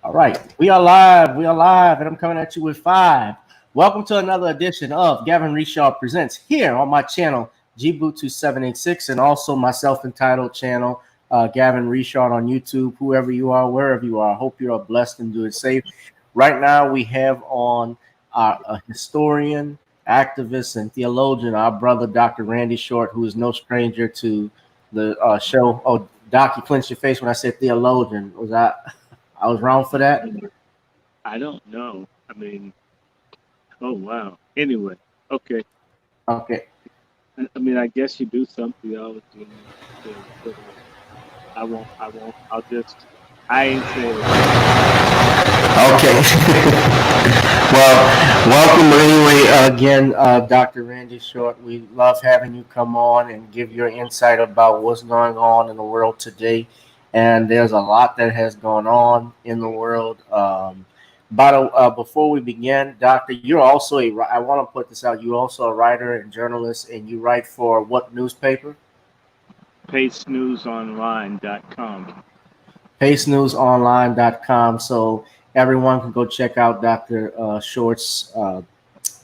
All right, we are live. We are live, and I'm coming at you with five. Welcome to another edition of Gavin Richard Presents here on my channel, GBoot2786, and also my self-entitled channel, Gavin Richard on YouTube. Whoever you are, wherever you are, I hope you are blessed and doing safe. Right now, we have on our historian, activist, and theologian, our brother, Dr. Randy Short, who is no stranger to the show. Oh, Doc, you clenched your face when I said theologian. I was wrong for that? I don't know. I mean, oh wow. Anyway, okay. Okay. I mean, I guess you do some theology in there too, but I won't. I won't. I'll just. I ain't saying it. Okay. Well, welcome anyway again, Dr. Randy Short. We love having you come on and give your insight about what's going on in the world today. And there's a lot that has gone on in the world. Before we begin, Doctor, you're also I want to put this out. You're also a writer and journalist, and you write for what newspaper? PaceNewsOnline.com. PaceNewsOnline.com. So everyone can go check out Dr. Short's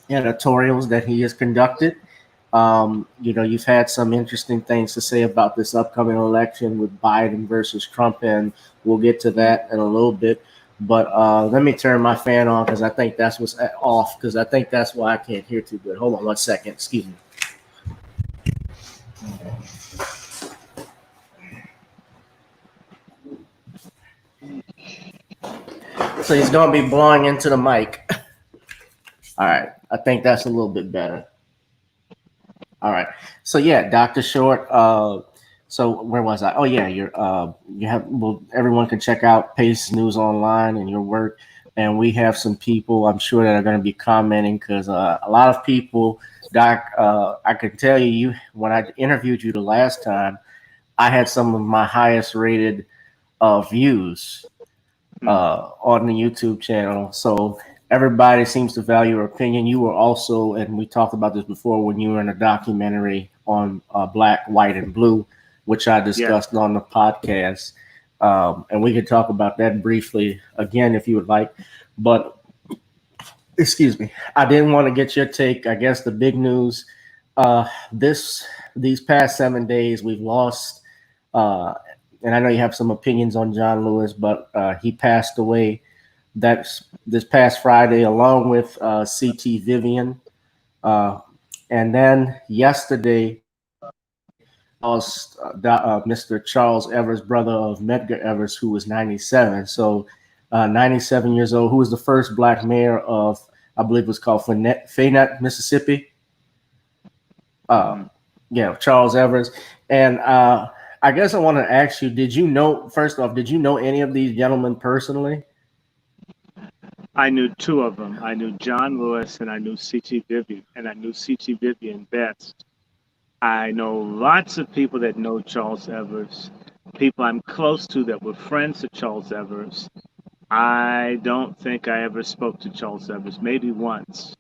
editorials that he has conducted. You've had some interesting things to say about this upcoming election with Biden versus Trump, and we'll get to that in a little bit. But let me turn my fan on because I think that's what's off, because I think that's why I can't hear too good. Hold on 1 second. Excuse me. So he's going to be blowing into the mic. All right. I think that's a little bit better. All right. So yeah, Dr. Short. So where was I? Oh yeah, everyone can check out Pace News Online and your work. And we have some people I'm sure that are going to be commenting because a lot of people, Doc, I can tell you when I interviewed you the last time, I had some of my highest rated views on the YouTube channel. So everybody seems to value your opinion. You were also, and we talked about this before, when you were in a documentary on Black, White, and Blue, which I discussed on the podcast. And we could talk about that briefly again if you would like. But, excuse me, I didn't want to get your take. I guess the big news, these past 7 days, we've lost, and I know you have some opinions on John Lewis, but he passed away this past Friday, along with C.T. Vivian. And then yesterday, Mr. Charles Evers, brother of Medgar Evers, who was 97. So 97 years old, who was the first black mayor of, I believe it was called Fayette, Mississippi. Charles Evers. And I guess I want to ask you, first off, did you know any of these gentlemen personally? I knew two of them. I knew John Lewis and I knew C.T. Vivian, and I knew C.T. Vivian best. I know lots of people that know Charles Evers, people I'm close to that were friends of Charles Evers. I don't think I ever spoke to Charles Evers, maybe once.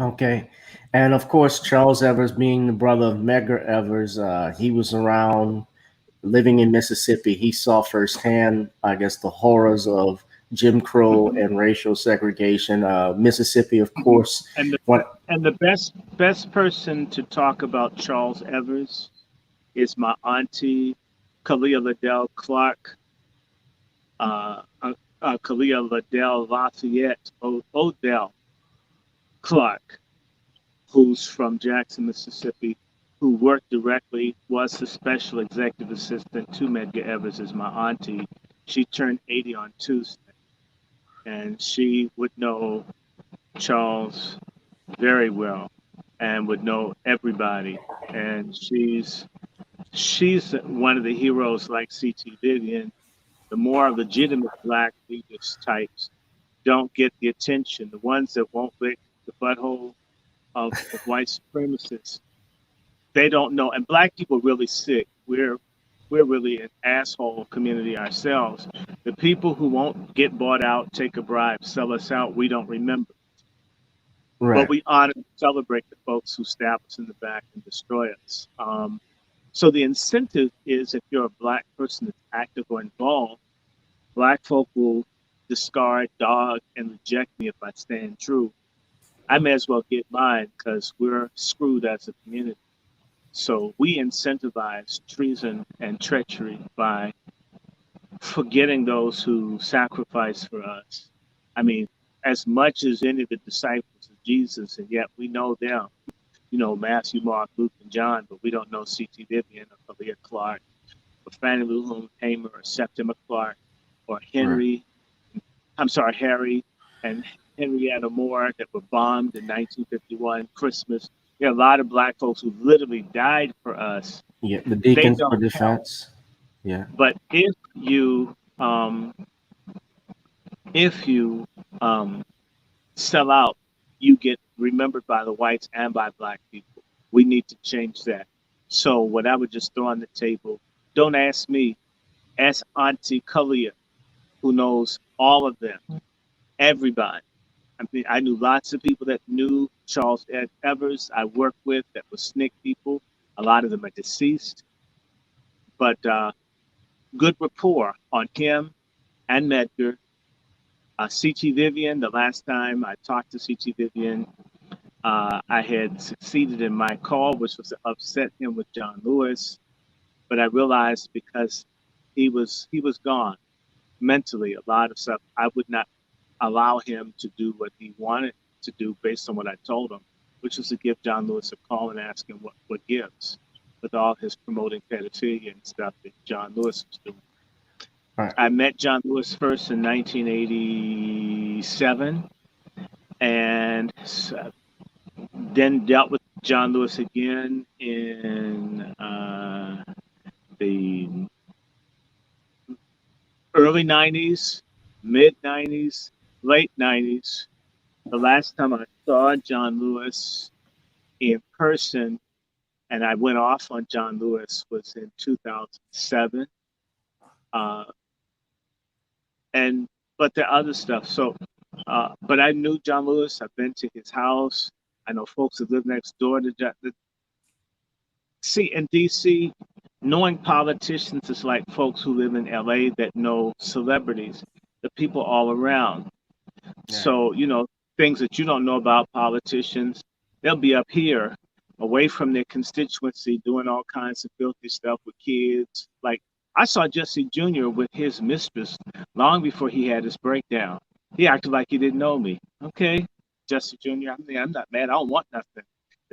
Okay. And of course, Charles Evers, being the brother of Medgar Evers, he was around living in Mississippi. He saw firsthand, I guess, the horrors of Jim Crow and racial segregation. Mississippi, of course. And the best person to talk about Charles Evers is my auntie, Kalia Liddell Clark, Kalia Liddell Lafayette Odell Clark, who's from Jackson, Mississippi, who worked directly, was the special executive assistant to Medgar Evers, is my auntie. She turned 80 on Tuesday, and she would know Charles very well and would know everybody. And she's one of the heroes like C.T. Vivian. The more legitimate black leaders types don't get the attention. The ones that won't lick the butthole of white supremacists, they don't know. And black people are really sick. We're really an asshole community ourselves. The people who won't get bought out, take a bribe, sell us out, we don't remember. Right. But we honor and celebrate the folks who stab us in the back and destroy us. So the incentive is, if you're a black person that's active or involved, black folk will discard, dog, and reject me if I stand true, I may as well get mine because we're screwed as a community. So we incentivize treason and treachery by forgetting those who sacrificed for us. I mean, as much as any of the disciples of Jesus, and yet we know them, Matthew, Mark, Luke, and John, but we don't know C.T. Vivian or Kalia Clark or Fannie Lou Hamer or Septima Clark or Right. Harry and Henrietta Moore that were bombed in 1951, Christmas. There are a lot of black folks who literally died for us. Yeah. The They Deacons for don't count. Defense. Yeah. But if you sell out, you get remembered by the whites and by black people. We need to change that. So what I would just throw on the table, don't ask me, ask Auntie Kalia, who knows all of them, everybody. I mean, I knew lots of people that knew Charles Ed Evers. I worked with that were SNCC people. A lot of them are deceased, but good rapport on him and Medgar. C.T. Vivian, the last time I talked to C.T. Vivian, I had succeeded in my call, which was to upset him with John Lewis. But I realized because he was gone mentally, a lot of stuff, I would not allow him to do what he wanted to do based on what I told him, which was to give John Lewis a call and ask him what gives with all his promoting pedophilia and stuff that John Lewis was doing. Right. I met John Lewis first in 1987 and then dealt with John Lewis again in the early 90s, mid 90s, late 90s. The last time I saw John Lewis in person and I went off on John Lewis was in 2007. But the other stuff. So, but I knew John Lewis. I've been to his house. I know folks that live next door to John. See, in DC, knowing politicians is like folks who live in LA that know celebrities, the people all around. So, things that you don't know about politicians, they'll be up here away from their constituency doing all kinds of filthy stuff with kids. Like I saw Jesse Jr. with his mistress long before he had his breakdown. He acted like he didn't know me. Okay, Jesse Jr., I'm not mad. I don't want nothing.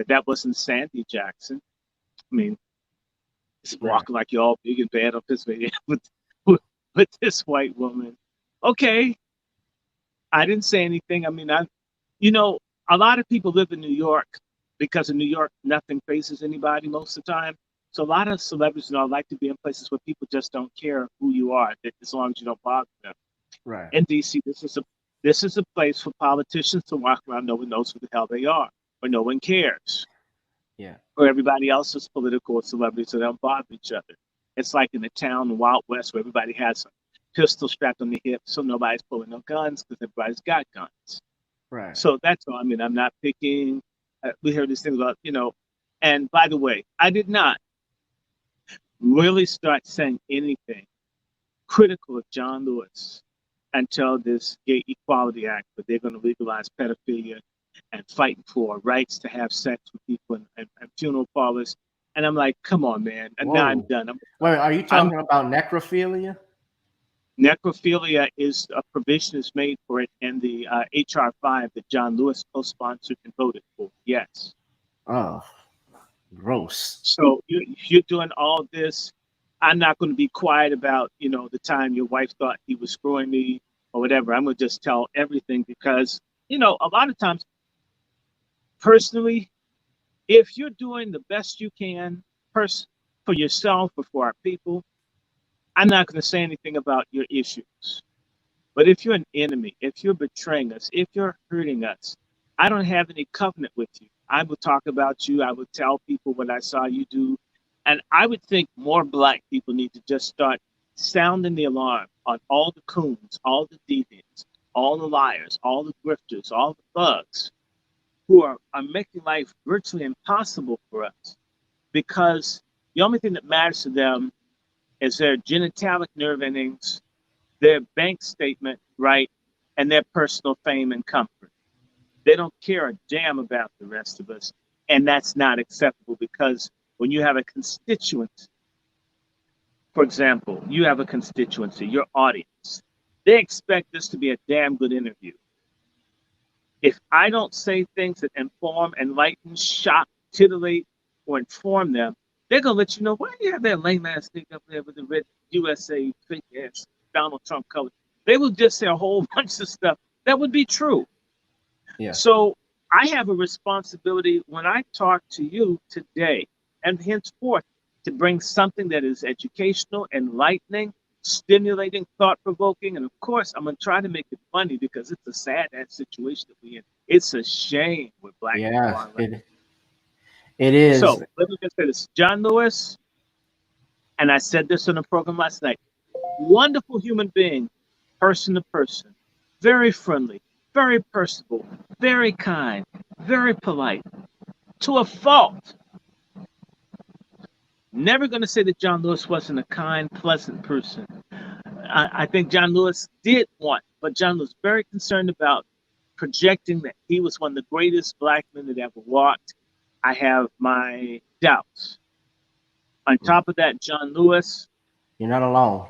That wasn't Sandy Jackson. I mean, it's walking like you're all big and bad on this video with this white woman. Okay, I didn't say anything. I mean, a lot of people live in New York because in New York, nothing faces anybody most of the time. So a lot of celebrities, like to be in places where people just don't care who you are, as long as you don't bother them. Right. In DC, this is a place for politicians to walk around. No one knows who the hell they are, or no one cares. Yeah. Or everybody else is political or celebrities, so they don't bother each other. It's like in the town, the Wild West, where everybody has a pistol strapped on the hip, so nobody's pulling no guns because everybody's got guns. Right. So that's all. I mean, I'm not picking. We heard this thing about, and by the way, I did not really start saying anything critical of John Lewis until this Gay Equality Act, where they're going to legalize pedophilia and fighting for rights to have sex with people and funeral parlors. And I'm like, come on, man. And now I'm done. Wait, are you talking about necrophilia? Necrophilia is a provision is made for it in the HR 5 that John Lewis co-sponsored and voted for. Yes. Oh, gross. So you're doing all this. I'm not going to be quiet about, the time your wife thought he was screwing me or whatever. I'm going to just tell everything because, a lot of times, personally, if you're doing the best you can for yourself or for our people, I'm not going to say anything about your issues. But if you're an enemy, if you're betraying us, if you're hurting us, I don't have any covenant with you. I will talk about you. I will tell people what I saw you do. And I would think more Black people need to just start sounding the alarm on all the coons, all the deviants, all the liars, all the grifters, all the thugs who are making life virtually impossible for us, because the only thing that matters to them is their genitalic nerve endings their bank statement, right, and their personal fame and comfort. They don't care a damn about the rest of us. And that's not acceptable, because when you have a constituency, for example, you have a constituency, your audience, they expect this to be a damn good interview. If I don't say things that inform, enlighten, shock, titillate, or inform them, they're going to let you know, why do you have that lame ass thing up there with the red USA fake ass Donald Trump color? They will just say a whole bunch of stuff that would be true. Yeah. So I have a responsibility when I talk to you today and henceforth to bring something that is educational, enlightening, stimulating, thought provoking. And of course, I'm going to try to make it funny, because it's a sad ass situation that we're in. It's a shame where black people Yeah. are right. It is. So let me just say this. John Lewis, and I said this on the program last night, wonderful human being, person to person, very friendly, very personable, very kind, very polite, to a fault. Never going to say that John Lewis wasn't a kind, pleasant person. I think John Lewis did want, but John was very concerned about projecting that he was one of the greatest black men that ever walked. I have my doubts. On top of that, John Lewis, You're not alone.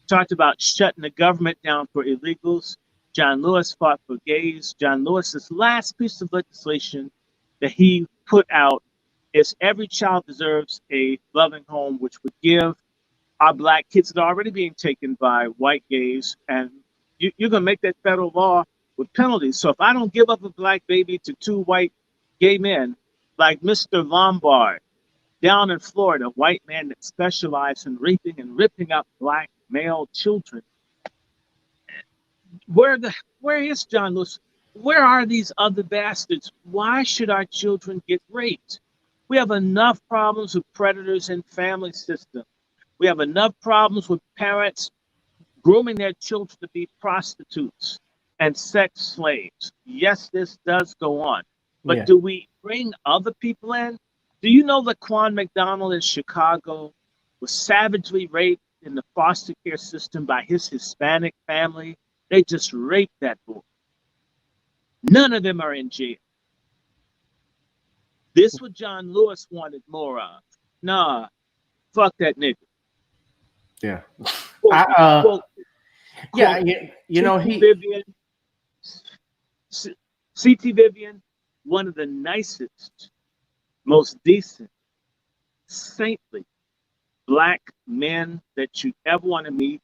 talked about shutting the government down for illegals. John Lewis fought for gays. John Lewis's last piece of legislation that he put out is every child deserves a loving home, which would give our black kids that are already being taken by white gays, and you're going to make that federal law with penalties. So if I don't give up a black baby to two white gay men, like Mr. Lombard down in Florida, a white man that specialized in raping and ripping up black male children, where is John Lewis? Where are these other bastards? Why should our children get raped? We have enough problems with predators in family system. We have enough problems with parents grooming their children to be prostitutes and sex slaves. Yes, this does go on. But Yeah. do we bring other people in? Do you know that Quan McDonald in Chicago was savagely raped in the foster care system by his Hispanic family? They just raped that boy. None of them are in jail. This what John Lewis wanted more of. Nah, fuck that nigga. Yeah. Quote, I, quote, yeah. quote, You know, CT Vivian, CT Vivian, one of the nicest, most decent, saintly black men that you ever want to meet.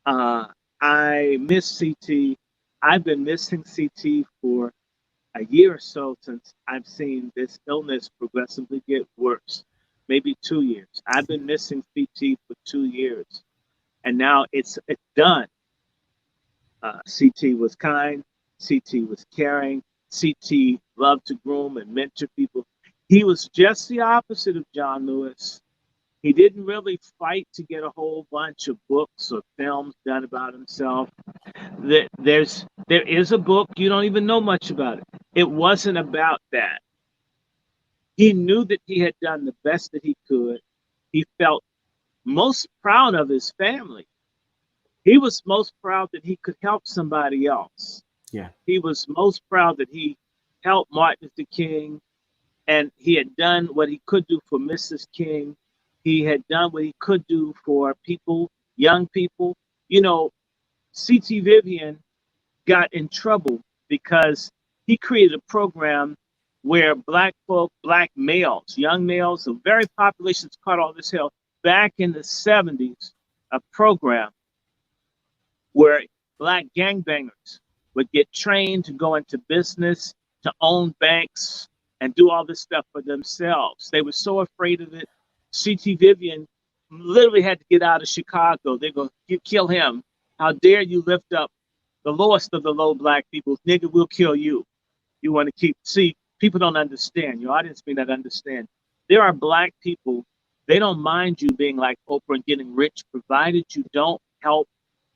I miss CT. I've been missing CT for a year or so since I've seen this illness progressively get worse. Maybe 2 years. I've been missing CT for 2 years, and now it's done. CT was kind. CT was caring. CT loved to groom and mentor people. He was just the opposite of John Lewis. He didn't really fight to get a whole bunch of books or films done about himself. There is a book, you don't even know much about it. It wasn't about that. He knew that he had done the best that he could. He felt most proud of his family. He was most proud that he could help somebody else. Yeah. He was most proud that he helped Martin Luther King, and he had done what he could do for Mrs. King. He had done what he could do for people, young people. You know, C.T. Vivian got in trouble because he created a program where black folk, black males, young males, the very populations caught all this hell back in the 70s, a program where black gangbangers would get trained to go into business, to own banks, and do all this stuff for themselves. They were so afraid of it. C.T. Vivian literally had to get out of Chicago. They're going to kill him. How dare you lift up the lowest of the low black people? Nigga, we'll kill you. You want to keep, see, people don't understand. Your audience may not understand. There are black people, they don't mind you being like Oprah and getting rich, provided you don't help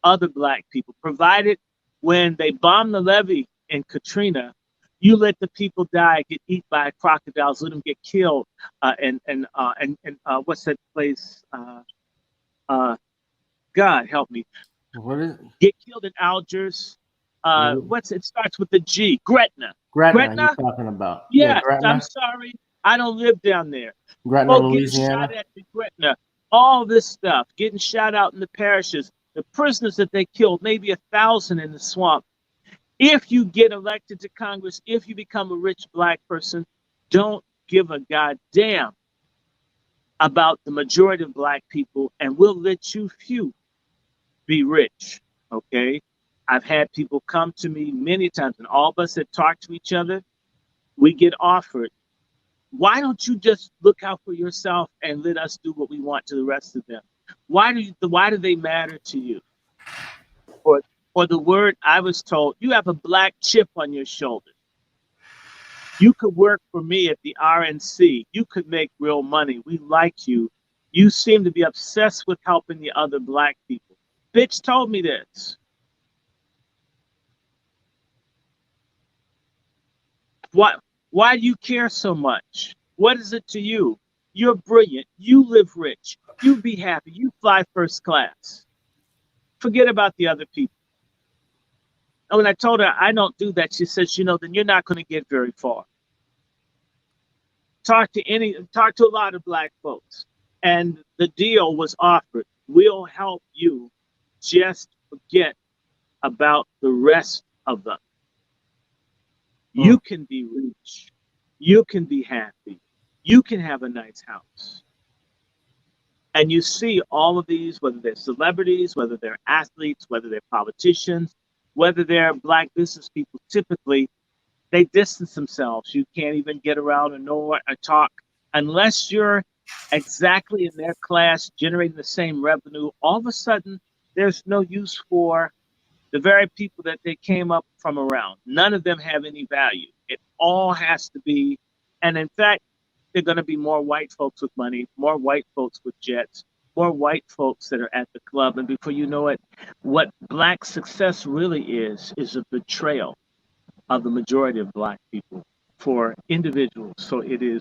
other black people. Provided when they bombed the levee in Katrina, you let the people die, get eaten by crocodiles, let them get killed, and what's that place? God help me. What is it? Get killed in Algiers. It starts with the G. Gretna. Gretna you're Gretna? talking about? Yeah, Yes, I'm Gretna. sorry. I don't live down there. Gretna, Folk getting shot Louisiana. at in Gretna. All this stuff, getting shot out in the parishes. The prisoners that they killed, maybe 1,000 in the swamp. If you get elected to Congress, if you become a rich black person, don't give a goddamn about the majority of black people, and we'll let you few be rich. Okay? I've had people come to me many times, and all of us that talk to each other, we get offered, why don't you just look out for yourself and let us do what we want to the rest of them? Why do they matter to you? Or the word I was told, you have a black chip on your shoulder. You could work for me at the RNC. You could make real money. We like you. You seem to be obsessed with helping the other black people. Bitch told me this. Why do you care so much? What is it to you? You're brilliant. You live rich. You be happy. You fly first class. Forget about the other people. And when I told her I don't do that, she says, then you're not going to get very far. Talk to a lot of black folks. And the deal was offered. We'll help you, just forget about the rest of them. You can be rich. You can be happy. You can have a nice house. And you see all of these, whether they're celebrities, whether they're athletes, whether they're politicians, whether they're black business people, typically they distance themselves. You can't even get around or know or talk unless you're exactly in their class, generating the same revenue. All of a sudden, there's no use for the very people that they came up from around. None of them have any value. It all has to be, and in fact, there are going to be more white folks with money, more white folks with jets, more white folks that are at the club. And before you know it, what black success really is a betrayal of the majority of black people for individuals. So it is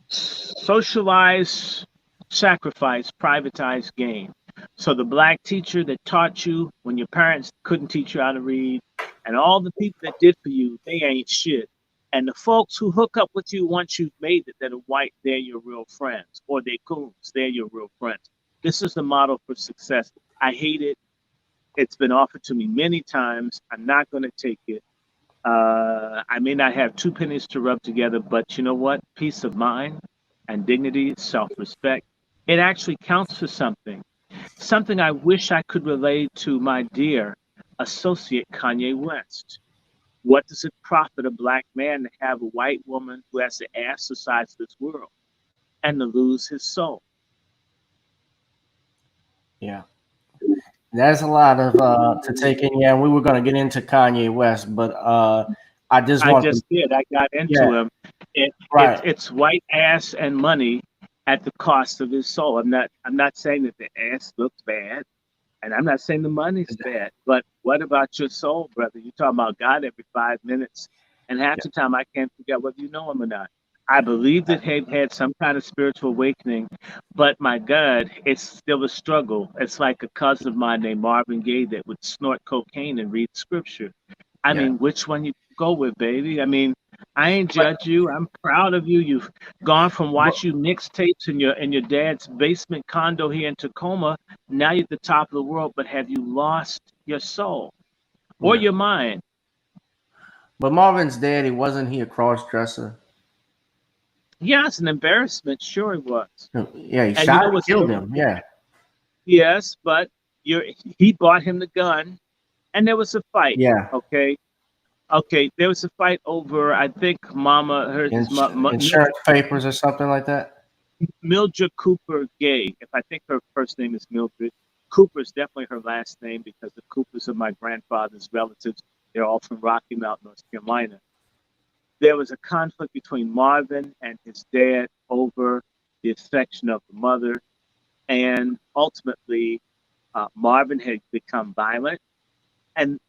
socialized sacrifice, privatized gain. So the black teacher that taught you when your parents couldn't teach you how to read, and all the people that did for you, they ain't shit. And the folks who hook up with you once you've made it that are white, they're your real friends. Or they're coons, they're your real friends. This is the model for success. I hate it. It's been offered to me many times. I'm not going to take it. I may not have two pennies to rub together, but you know what? Peace of mind and dignity, self-respect, it actually counts for something. Something I wish I could relate to my dear associate Kanye West. What does it profit a black man to have a white woman who has to ask the size of this world and to lose his soul? Yeah. There's a lot of to take in. Yeah, we were going to get into Kanye West, but I just I want to. just did. I got into Yeah, him. right. It's white ass and money at the cost of his soul. I'm not saying that the ass looks bad, and I'm not saying the money's bad. But what about your soul, brother? You talking about God every 5 minutes, and half Yeah, the time I can't figure out whether you know him or not. I believe that he had some kind of spiritual awakening, but my God, it's still a struggle. It's like a cousin of mine named Marvin Gaye that would snort cocaine and read scripture. I yeah. mean, which one you go with, baby? I mean, I ain't But, judge you. I'm proud of you. You've gone from but watching mixtapes in your dad's basement condo here in Tacoma. Now you're at the top of the world, but have you lost your soul or yeah. your mind? But Marvin's daddy wasn't he a cross dresser? Yeah, it's an embarrassment. Sure, it was. Yeah, he And you shot know and what's killed so him. Yeah, yes, but he bought him the gun, and there was a fight. yeah. Okay, okay, there was a fight over. I think Mama, Insurance papers or something like that. Mildred Cooper Gay. If I think her first name is Mildred, Cooper is definitely her last name because the Coopers are my grandfather's relatives. They're all from Rocky Mount, North Carolina. There was a conflict between Marvin and his dad over the affection of the mother, and ultimately, Marvin had become violent, and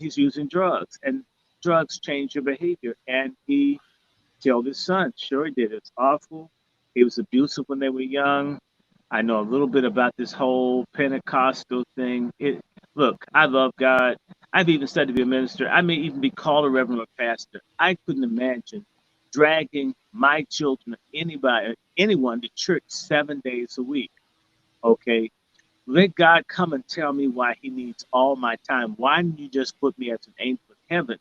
he's using drugs, and drugs change your behavior, and he killed his son. Sure, he did. It's awful. He was abusive when they were young. I know a little bit about this whole Pentecostal thing. look, I love God. I've even studied to be a minister. I may even be called a reverend or pastor. I couldn't imagine dragging my children, anybody, anyone to church 7 days a week. Okay. Let God come and tell me why he needs all my time. Why didn't you just put me as an angel in heaven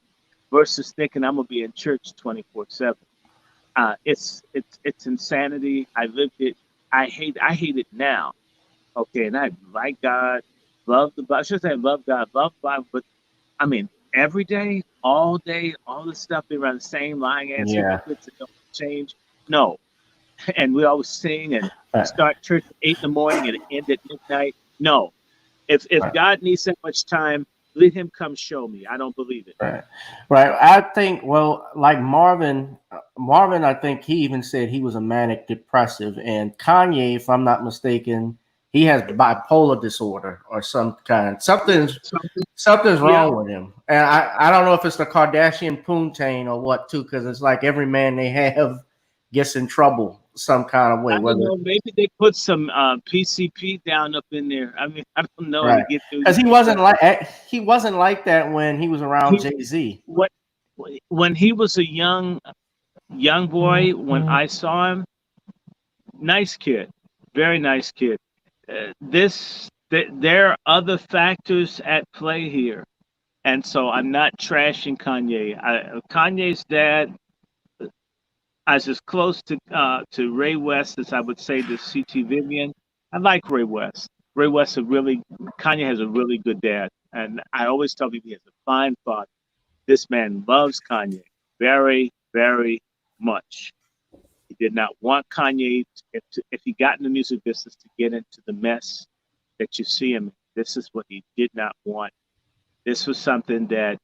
versus thinking I'm gonna be in church 24/7? It's insanity. I lived it. I hate it now. Okay, and I like God, love the Bible. I should say love God, love the Bible, but I mean every day, all this stuff be around the same lying ass Yeah. hypocrites that don't change. No. And we always sing and Right. start church at 8 in the morning and end at midnight. No. If Right. God needs that much time, let him come show me. I don't believe it. Right. Right. I think, well, like Marvin, I think he even said he was a manic depressive. And Kanye, if I'm not mistaken, he has bipolar disorder or some kind. Something, Something's yeah, wrong with him. And I don't know if it's the Kardashian poontang or what, too, because it's like every man they have gets in trouble some kind of way. I don't Whether know. Maybe they put some PCP down up in there. I mean, I don't know to right. get through Because your stuff. he wasn't like that when he was around He Jay-Z. what when he was a young boy. When I saw him, nice kid, very nice kid. There are other factors at play here, and so I'm not trashing Kanye. Kanye's dad is as close to Ray West as I would say to CT Vivian. I like Ray West. Ray West Kanye has a really good dad, and I always tell people he has a fine father. This man loves Kanye very, very much. He did not want Kanye, if he got in the music business, to get into the mess that you see him in. This is what he did not want. This was something that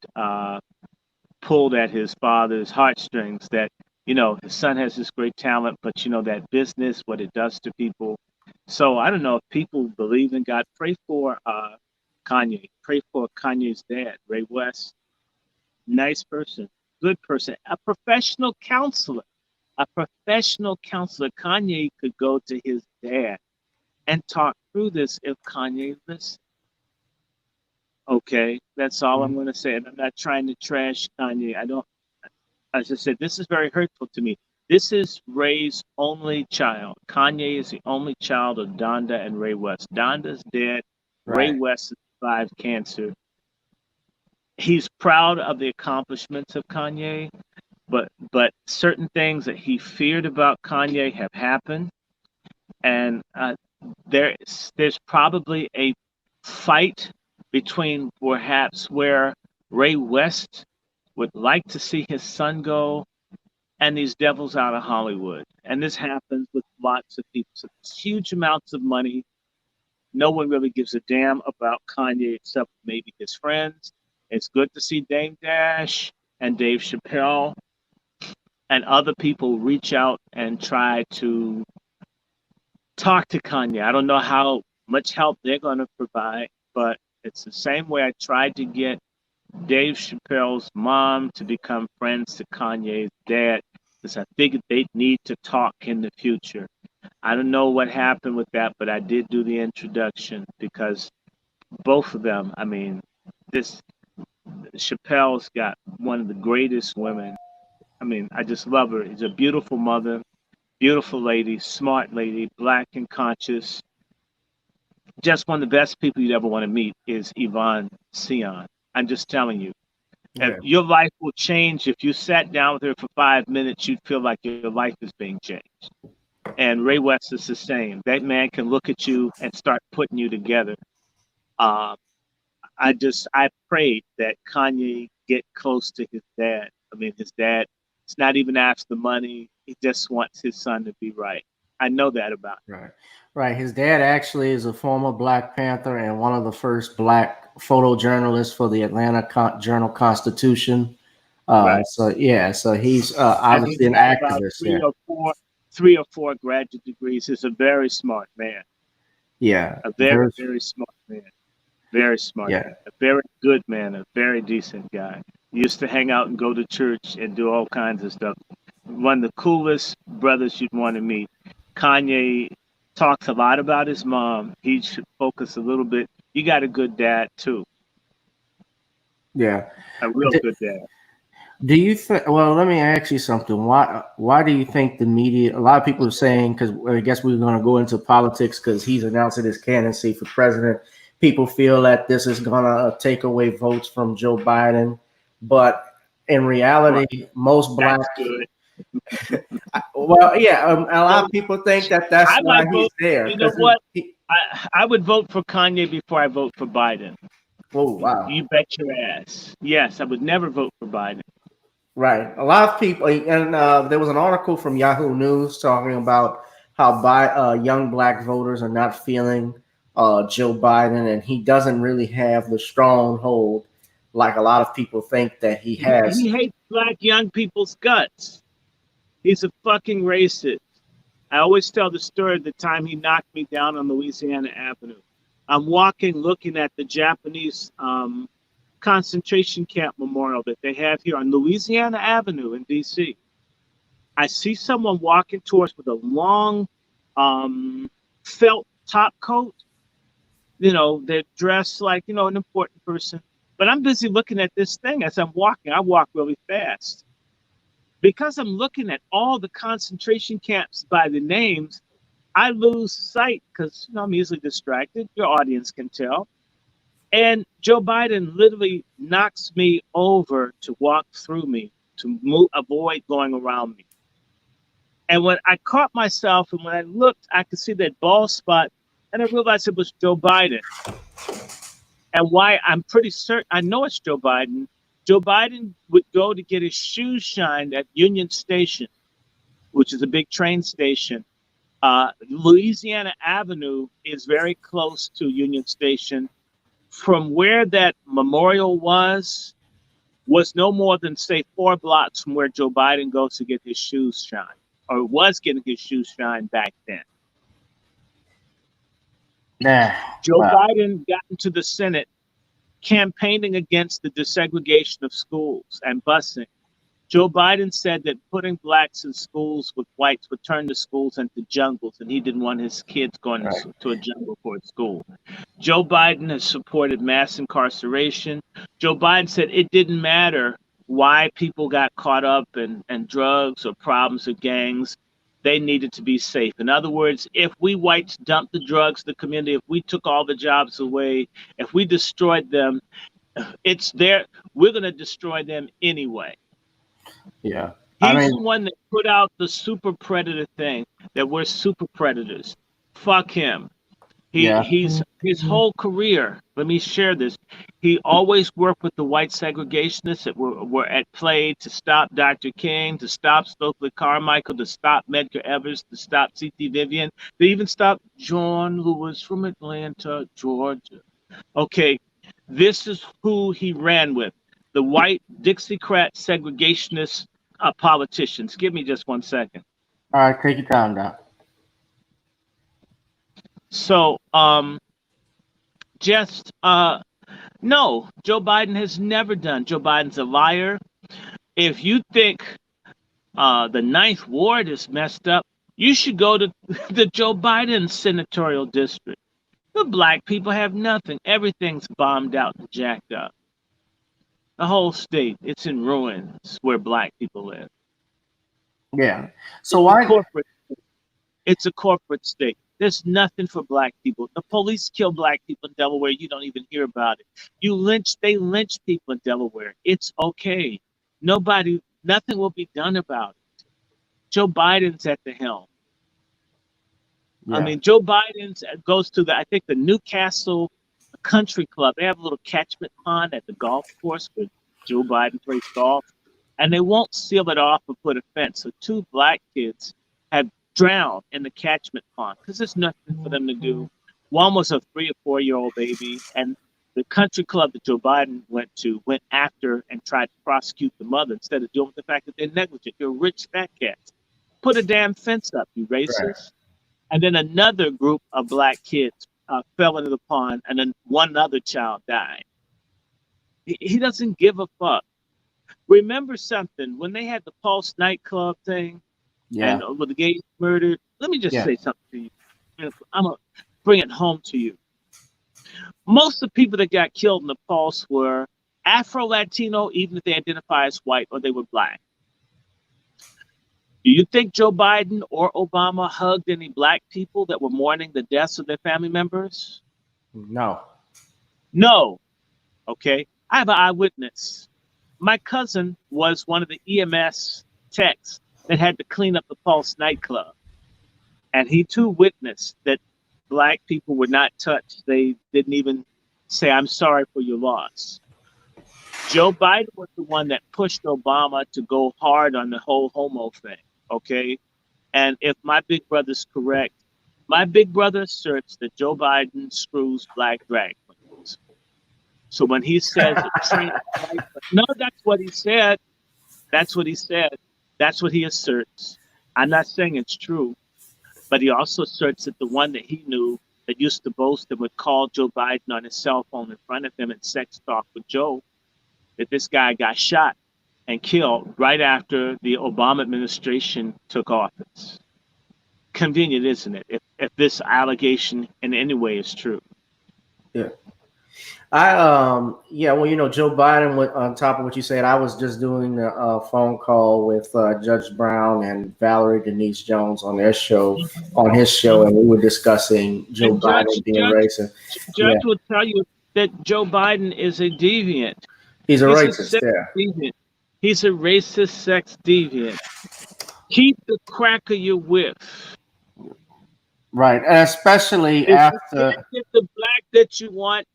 pulled at his father's heartstrings, that, his son has this great talent, but, that business, what it does to people. So I don't know if people believe in God. Pray for Kanye. Pray for Kanye's dad, Ray West. Nice person, good person, a professional counselor. A professional counselor. Kanye could go to his dad and talk through this if Kanye listened. Okay, that's all I'm going to say. And I'm not trying to trash Kanye. I don't, as I said, this is very hurtful to me. This is Ray's only child. Kanye is the only child of Donda and Ray West. Donda's dead. Ray Right. West survived cancer. He's proud of the accomplishments of Kanye, but certain things that he feared about Kanye have happened, and there's probably a fight between perhaps where Ray West would like to see his son go and these devils out of Hollywood. And this happens with lots of people. So huge amounts of money. No one really gives a damn about Kanye except maybe his friends. It's good to see Dame Dash and Dave Chappelle and other people reach out and try to talk to Kanye. I don't know how much help they're going to provide, but it's the same way I tried to get Dave Chappelle's mom to become friends to Kanye's dad, because I figured they'd need to talk in the future. I don't know what happened with that, but I did do the introduction because both of them, I mean, this Chappelle's got one of the greatest women. I mean, I just love her. She's a beautiful mother, beautiful lady, smart lady, black and conscious. Just one of the best people you'd ever want to meet is Yvonne Sion. I'm just telling you. If Yeah. your life will change if you sat down with her for 5 minutes, you'd feel like your life is being changed. And Ray West is the same. That man can look at you and start putting you together. Uh, I prayed that Kanye get close to his dad. I mean, his dad, it's not even after the money. He just wants his son to be right. I know that about him. Right. Right. His dad actually is a former Black Panther and one of the first Black photojournalists for the Atlanta Journal Constitution. Right. So yeah, so he's And he's obviously an got about activist. Yeah. three or four graduate degrees. He's a very smart man. Yeah. A very, Very. very smart man. Very smart Yeah. man. A very good man. A very decent guy. Used to hang out and go to church and do all kinds of stuff. One of the coolest brothers you'd want to meet. Kanye talks a lot about his mom. He should focus a little bit You got a good dad too, Yeah. a real good dad. Do you think? Well, let me ask you something. Why do you think the media? A lot of people are saying, because I guess we're going to go into politics because he's announcing his candidacy for president. People feel that this is going to take away votes from Joe Biden, but in Right. reality, most black. That's good. Well, yeah, a lot So of people think that that's I why might he's vote. there You know because what? he. I would vote for Kanye before I vote for Biden. Oh wow. You bet your ass. Yes, I would never vote for Biden. Right. A lot of people, and there was an article from Yahoo News talking about how young black voters are not feeling Joe Biden, and he doesn't really have the stronghold like a lot of people think that he has. He hates black young people's guts. He's a fucking racist. I always tell the story of the time he knocked me down on Louisiana Avenue. I'm walking, looking at the Japanese concentration camp memorial that they have here on Louisiana Avenue in D.C. I see someone walking towards with a long felt top coat. They're dressed like, an important person. But I'm busy looking at this thing as I'm walking. I walk really fast. Because I'm looking at all the concentration camps by the names, I lose sight because I'm easily distracted. Your audience can tell. And Joe Biden literally knocks me over to walk through me to avoid going around me. And when I caught myself and when I looked, I could see that bald spot and I realized it was Joe Biden. And why I'm pretty certain, I know it's Joe Biden. Joe Biden would go to get his shoes shined at Union Station, which is a big train station. Louisiana Avenue is very close to Union Station. From where that memorial was no more than, say, 4 blocks from where Joe Biden goes to get his shoes shined, or was getting his shoes shined back then. Nah, Joe wow. Biden got into the Senate campaigning against the desegregation of schools and busing. Joe Biden said that putting blacks in schools with whites would turn the schools into jungles, and he didn't want his kids going Right. to a jungle for a school. Joe Biden has supported mass incarceration. Joe Biden said it didn't matter why people got caught up in drugs or problems or gangs. They needed to be safe. In other words, if we whites dumped the drugs in the community, if we took all the jobs away, if we destroyed them, it's there. We're going to destroy them anyway. Yeah. I He's mean, the one that put out the super predator thing, that we're super predators. Fuck him. yeah. He's his whole career. Let me share this. He always worked with the white segregationists that were at play to stop Dr. King, to stop Stokely Carmichael, to stop Medgar Evers, to stop C.T. Vivian, to even stop John Lewis from Atlanta, Georgia. Okay, this is who he ran with. The white Dixiecrat segregationist politicians. Give me just 1 second. All right, take your time, Doc. So, just no, Joe Biden has never done. Joe Biden's a liar. If you think the Ninth Ward is messed up, you should go to the Joe Biden senatorial district. The black people have nothing. Everything's bombed out and jacked up. The whole state, it's in ruins where black people live. Yeah. So It's a why? corporate. It's a corporate state. There's nothing for black people. The police kill black people in Delaware. You don't even hear about it. They lynch people in Delaware. It's okay. Nothing will be done about it. Joe Biden's at the helm. I Yeah. mean, Joe Biden goes to I think the Newcastle Country Club. They have a little catchment pond at the golf course where Joe Biden plays golf, and they won't seal it off or put a fence. So 2 black kids have drowned in the catchment pond because there's nothing for them to do. One was a 3 or 4-year-old baby, and the country club that Joe Biden went after and tried to prosecute the mother instead of dealing with the fact that they're negligent. They're rich fat cats. Put a damn fence up, you Right. racist. And then another group of black kids fell into the pond, and then one other child died. He doesn't give a fuck. Remember something, when they had the Pulse nightclub thing and Yeah. with the gays murdered, let me just Yeah. say something to you. I'm going to bring it home to you. Most of the people that got killed in the Pulse were Afro-Latino, even if they identify as white or they were black. Do you think Joe Biden or Obama hugged any black people that were mourning the deaths of their family members? No. No. Okay. I have an eyewitness. My cousin was one of the EMS techs that had to clean up the Pulse nightclub. And he too witnessed that black people were not touched. They didn't even say, I'm sorry for your loss. Joe Biden was the one that pushed Obama to go hard on the whole homo thing. Okay. And if my big brother's correct, my big brother asserts that Joe Biden screws black drag queens. So when he says, no, that's what he said. That's what he said. That's what he asserts. I'm not saying it's true, but he also asserts that the one that he knew that used to boast and would call Joe Biden on his cell phone in front of him and sex talk with Joe, that this guy got shot and killed right after the Obama administration took office. Convenient, isn't it? If this allegation in any way is true. Yeah. Well, Joe Biden, on top of what you said, I was just doing a phone call with Judge Brown and Valerie Denise Jones on his show, and we were discussing Joe Biden being racist. Judge will tell you that Joe Biden is a deviant. He's a racist, deviant. He's a racist sex deviant. Keep the cracker you're with. Right, and especially after you can't get the black that you want,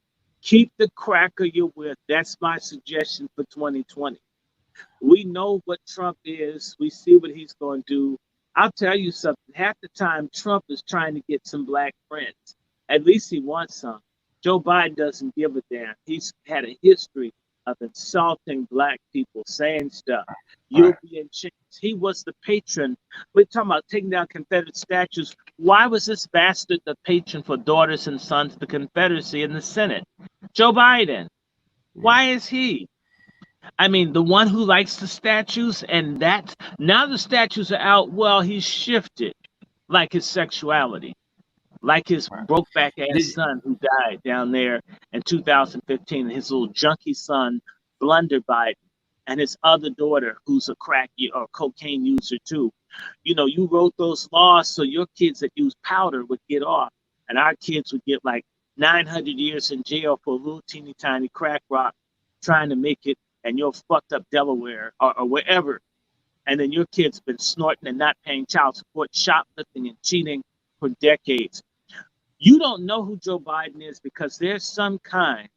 keep the cracker you're with. That's my suggestion for 2020. We know what Trump is. We see what he's going to do. I'll tell you something. Half the time, Trump is trying to get some black friends. At least he wants some. Joe Biden doesn't give a damn. He's had a history of insulting black people, saying stuff. You'll be in chains. He was the patron. We're talking about taking down Confederate statues. Why was this bastard the patron for daughters and sons of the Confederacy in the Senate? Joe Biden. Why is he? I mean, the one who likes the statues, and that now the statues are out. Well, he's shifted, like his sexuality, like his broke-back ass son who died down there in 2015, and his little junkie son, Blunder Biden, and his other daughter, who's a crack or cocaine user too. You wrote those laws so your kids that use powder would get off, and our kids would get like 900 years in jail for a little teeny tiny crack rock trying to make it, and you're fucked up Delaware or wherever. And then your kid's been snorting and not paying child support, shoplifting and cheating for decades. You don't know who Joe Biden is because there's some kind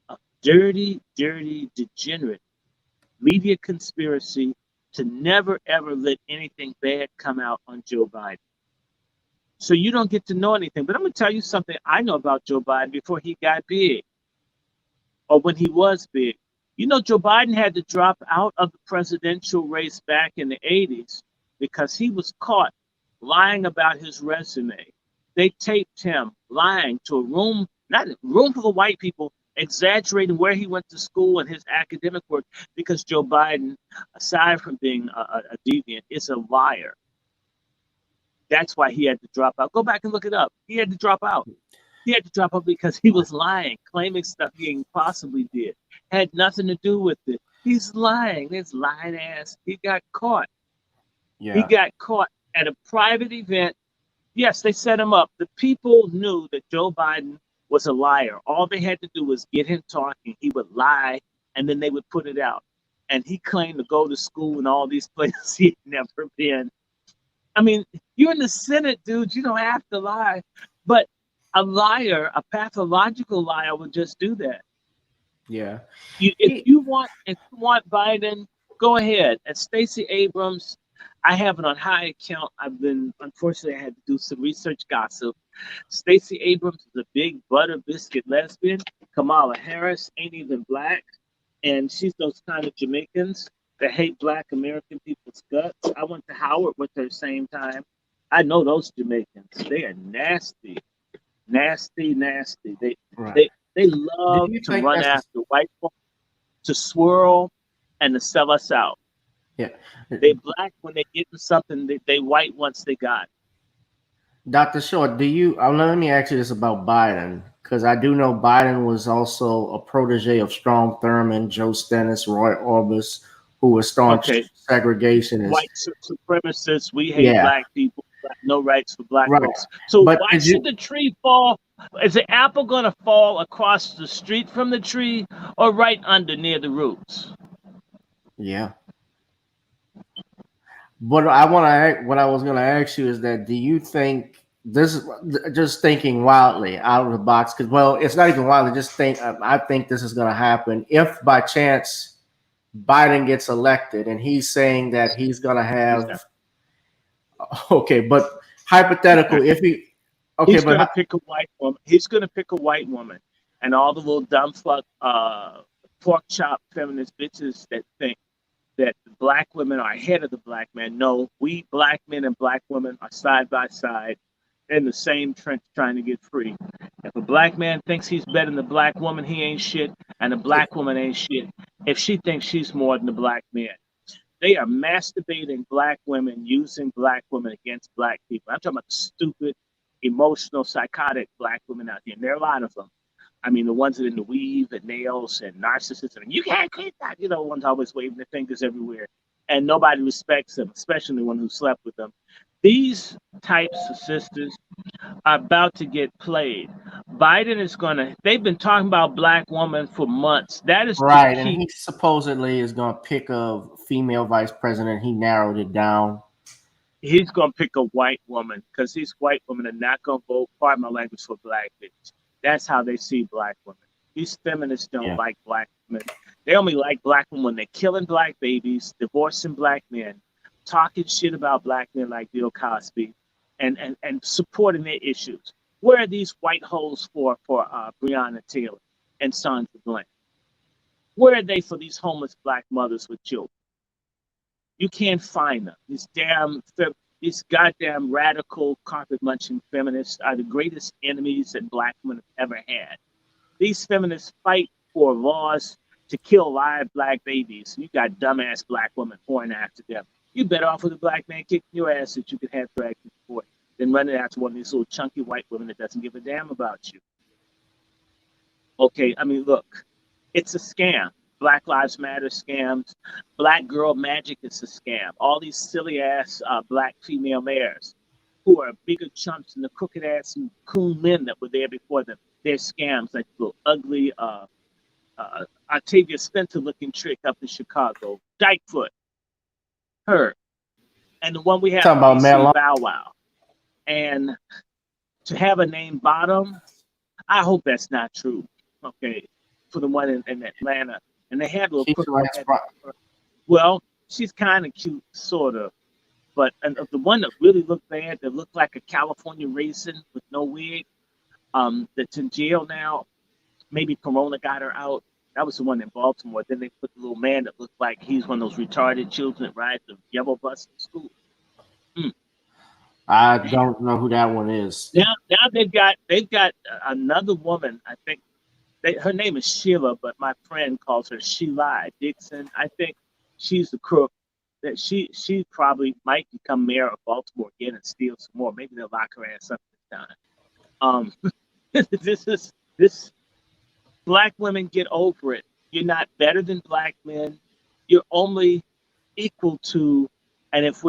of dirty, degenerate media conspiracy to never, ever let anything bad come out on Joe Biden. So you don't get to know anything. But I'm going to tell you something I know about Joe Biden before he got big or when he was big. Joe Biden had to drop out of the presidential race back in the 80s because he was caught lying about his resume. They taped him lying to not a room full of white people, exaggerating where he went to school and his academic work, because Joe Biden, aside from being a deviant, is a liar. That's why he had to drop out. Go back and look it up. He had to drop out. He had to drop out because he was lying, claiming stuff he possibly did. Had nothing to do with it. He's lying. His lying ass. He got caught. Yeah. He got caught at a private event. Yes, they set him up. The people knew that Joe Biden was a liar. All they had to do was get him talking. He would lie, and then they would put it out. And he claimed to go to school in all these places he had never been. I mean, you're in the Senate, dude. You don't have to lie. But a liar, a pathological liar, would just do that. Yeah. If you want Biden, go ahead. And Stacey Abrams, I have it on high account. Unfortunately, I had to do some research gossip. Stacey Abrams is a big butter biscuit lesbian. Kamala Harris ain't even black. And she's those kind of Jamaicans that hate black American people's guts. I went to Howard with her same time. I know those Jamaicans. They are nasty. Nasty. They love to run after white folks, to swirl, and to sell us out. Yeah. They black when they get to something, they white once they got it. Dr. Short, let me ask you this about Biden, because I do know Biden was also a protege of Strom Thurmond, Joe Stennis, Roy Orbis, who were staunch Okay, segregationists. white supremacists. We hate Yeah, black people. No rights for black right. folks. So But why did should you? the tree fall? Is the apple going to fall across the street from the tree or right under near the roots? Yeah. What I was going to ask you is that do you think this is just thinking wildly out of the box? Because well, it's not even wildly. Just think. I think this is going to happen if by chance Biden gets elected and he's saying that he's going to have. Okay, but hypothetical. If he. Okay, He's going to but pick a white woman. He's going to pick a white woman, and all the little dumb fuck pork chop feminist bitches that think that the black women are ahead of the black men. No, we black men and black women are side by side in the same trench trying to get free. If a black man thinks he's better than the black woman, he ain't shit, and the black woman ain't shit if she thinks she's more than the black man. They are masturbating black women, using black women against black people. I'm talking about the stupid, emotional, psychotic black women out there, and there are a lot of them. I mean, the ones that are in the weave and nails and narcissism. And you can't quit that. You know, ones always waving their fingers everywhere. And nobody respects them, especially the one who slept with them. These types of sisters are about to get played. Biden is going to, they've been talking about black woman for months. That is to right, and keep, he supposedly is going to pick a female vice president. He narrowed it down. he's going to pick a white woman because these white women are not going to vote, pardon my language, for black bitches. That's how they see black women. These feminists don't Yeah. like black women. They only like black women when they're killing black babies, divorcing black men, talking shit about black men like Bill Cosby, and supporting their issues. Where are these white holes for Breonna Taylor and Sandra Bland? Where are they for these homeless black mothers with children? You can't find them. These goddamn radical carpet munching feminists are the greatest enemies that black women have ever had. These feminists fight for laws to kill live black babies. You got dumbass black women pouring after them. You better off with a black man kicking your ass that you could have practice for than running after one of these little chunky white women that doesn't give a damn about you. Okay, I mean, look, it's a scam. Black Lives Matter scams. Black Girl Magic is a scam. All these silly ass black female mayors who are bigger chumps than the crooked ass and coon men that were there before them. They're scams like the ugly Octavia Spencer looking trick up in Chicago. Dykefoot, her, and the one we have Talking in about DC, Marilyn. Bow Wow. And to have a name Bottom, I hope that's not true. Okay, for the one in Atlanta, and they had a little She crooked likes head. Well, she's kind of cute, sort of. But the one that really looked bad, that looked like a California raisin with no wig, that's in jail now. Maybe Corona got her out. That was the one in Baltimore. Then they put the little man that looked like he's one of those retarded children that ride the yellow bus to school. I don't know who that one is. Now they've got another woman. I think her name is Sheila, but my friend calls her Sheila Dixon. I think she's the crook. That she probably might become mayor of Baltimore again and steal some more. Maybe they'll lock her ass up this time. This black women, get over it. You're not better than black men. You're only equal to, and if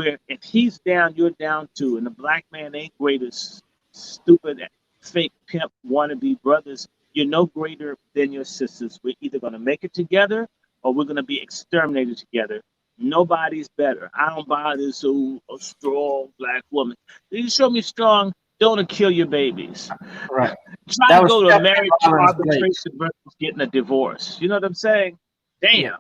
he's down, you're down too. And the black man ain't great as stupid, fake pimp wannabe brothers. You're no greater than your sisters. We're either gonna make it together or we're gonna be exterminated together. Nobody's better. I don't buy this a strong black woman. You show me strong, don't kill your babies. Right. Try That to was go to a Stephanie marriage Rollins Blake. arbitration versus getting a divorce. You know what I'm saying? Damn. Yeah.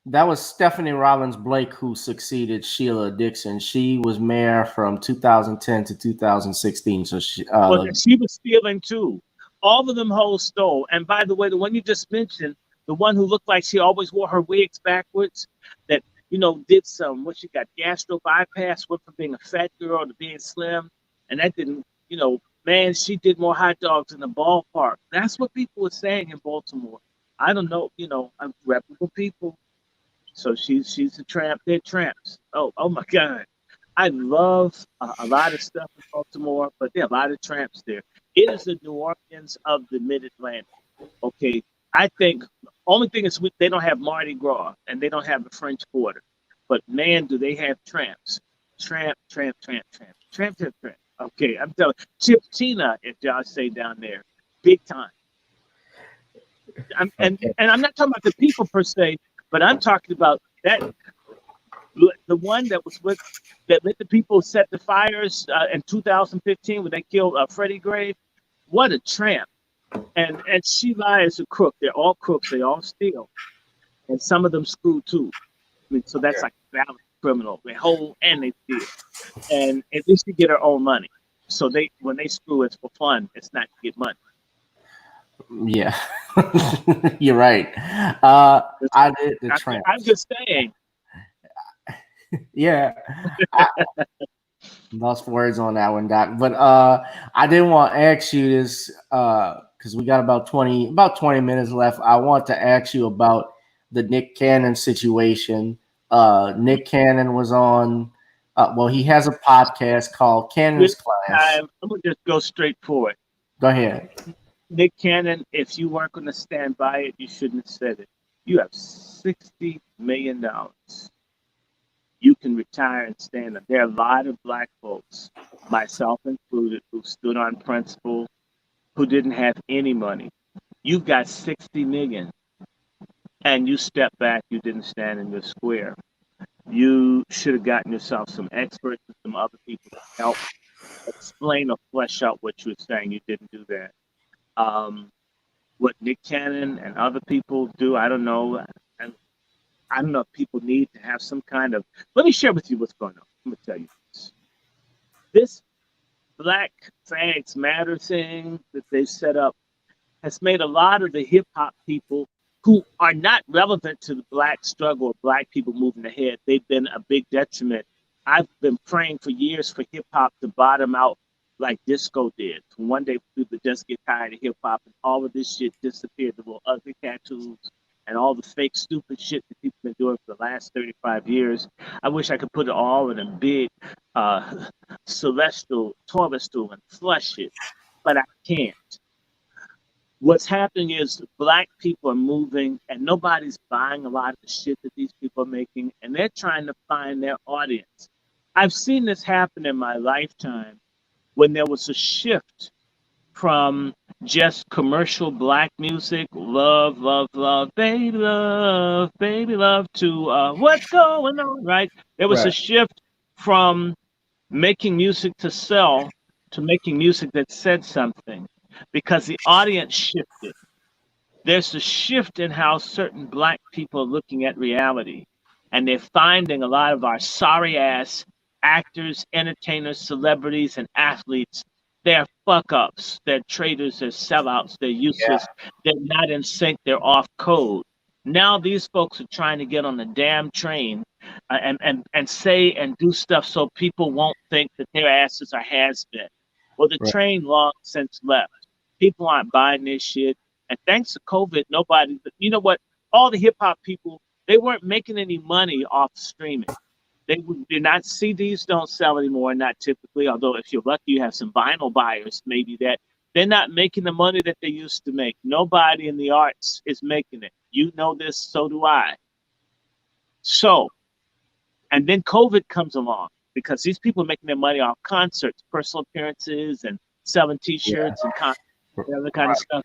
That was Stephanie Rollins Blake who succeeded Sheila Dixon. She was mayor from 2010 to 2016. So she was stealing too. All of them hoes stole. And by the way, the one you just mentioned, the one who looked like she always wore her wigs backwards, that did some what she got gastro bypass, went from being a fat girl to being slim, and that didn't, man, she did more hot dogs in the ballpark. That's what people were saying in Baltimore. I don't know, I'm reputable people. So she's a tramp. They're tramps. Oh my God. I love a lot of stuff in Baltimore, but there are a lot of tramps there. It is the New Orleans of the Mid-Atlantic. Okay, I think the only thing is they don't have Mardi Gras and they don't have the French Quarter, but man, do they have tramps? Tramp, tramp, tramp, tramp, tramp, tramp, tramp. Okay, I'm telling Chip Tina, if y'all say down there, big time. And Okay. I'm not talking about the people per se, but I'm talking about that the one that was with that let the people set the fires in 2015 when they killed Freddie Gray. What a tramp! And Sheila is a crook. They're all crooks. They all steal, and some of them screw too. I mean, so that's like a valid criminal. They hold and they steal, and at least you get her own money. So they when they screw, it's for fun. It's not to get money. Yeah, you're right. I did the I'm tramps. just saying. Yeah, I lost words on that one, Doc. But I did want to ask you this because we got about 20 minutes left. I want to ask you about the Nick Cannon situation. Nick Cannon was on. Well, he has a podcast called This Cannon's Class. time, I'm gonna just go straight for it. Go ahead. Nick Cannon, if you weren't going to stand by it, you shouldn't have said it. You have $60 million. You can retire and stand up. There are a lot of black folks, myself included, who stood on principle, who didn't have any money. You've got 60 million and you step back, you didn't stand in your square. You should have gotten yourself some experts and some other people to help explain or flesh out what you were saying. You didn't do that. Um, what Nick Cannon and other people do, I don't know. And I don't know if people need to have some kind of. Let me share with you what's going on. I'm going to tell you this. This Black Fags Matter thing that they set up has made a lot of the hip hop people who are not relevant to the black struggle or black people moving ahead. They've been a big detriment. I've been praying for years for hip hop to bottom out like disco did. One day people just get tired of hip hop and all of this shit disappeared. The little ugly tattoos and all the fake stupid shit that people have been doing for the last 35 years. I wish I could put it all in a big celestial toilet stool and flush it, but I can't. What's happening is black people are moving and nobody's buying a lot of the shit that these people are making, and they're trying to find their audience. I've seen this happen in my lifetime when there was a shift from just commercial black music, love, baby love, to what's going on, right? There was a Right. shift from making music to sell to making music that said something because the audience shifted. There's a shift in how certain black people are looking at reality. And they're finding a lot of our sorry ass actors, entertainers, celebrities, and athletes. They're fuck ups. They're traitors. They're sellouts. They're Yeah. useless. They're not in sync. They're off code. Now these folks are trying to get on the damn train and say and do stuff so people won't think that their asses are has been. Well, the Right. train long since left. People aren't buying this shit. And thanks to COVID, nobody, you know what? All the hip hop people, they weren't making any money off streaming. They're not CDs don't sell anymore, not typically. Although if you're lucky, you have some vinyl buyers, maybe that they're not making the money that they used to make. Nobody in the arts is making it. You know this, so do I. So, and then COVID comes along because these people are making their money off concerts, personal appearances, and selling Yeah. T-shirts and concerts and other kind of Right. stuff.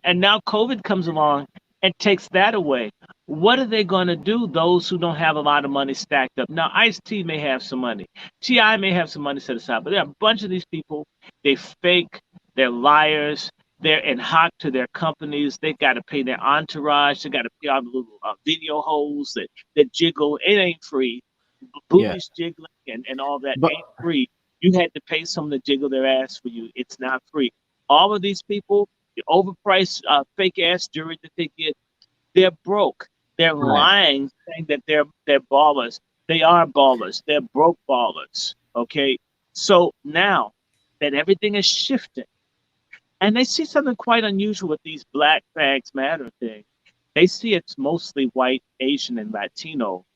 And now COVID comes along and takes that away. What are they going to do? Those who don't have a lot of money stacked up. Now, Ice T may have some money, Ti may have some money set aside, but there are a bunch of these people. They fake. They're liars. They're in hock to their companies. They got to pay their entourage. They got to pay all the little video hoes that jiggle. It ain't free. Yeah. Boobies jiggling and all that But ain't free. You had to pay someone to jiggle their ass for you. It's not free. All of these people, the overpriced fake ass jewelry that they get, they're broke. They're right. lying, saying that they're ballers. They are ballers. They're broke ballers. Okay. So now that everything is shifting, and they see something quite unusual with these Black Fags Matter thing. They see it's mostly white, Asian, and Latino.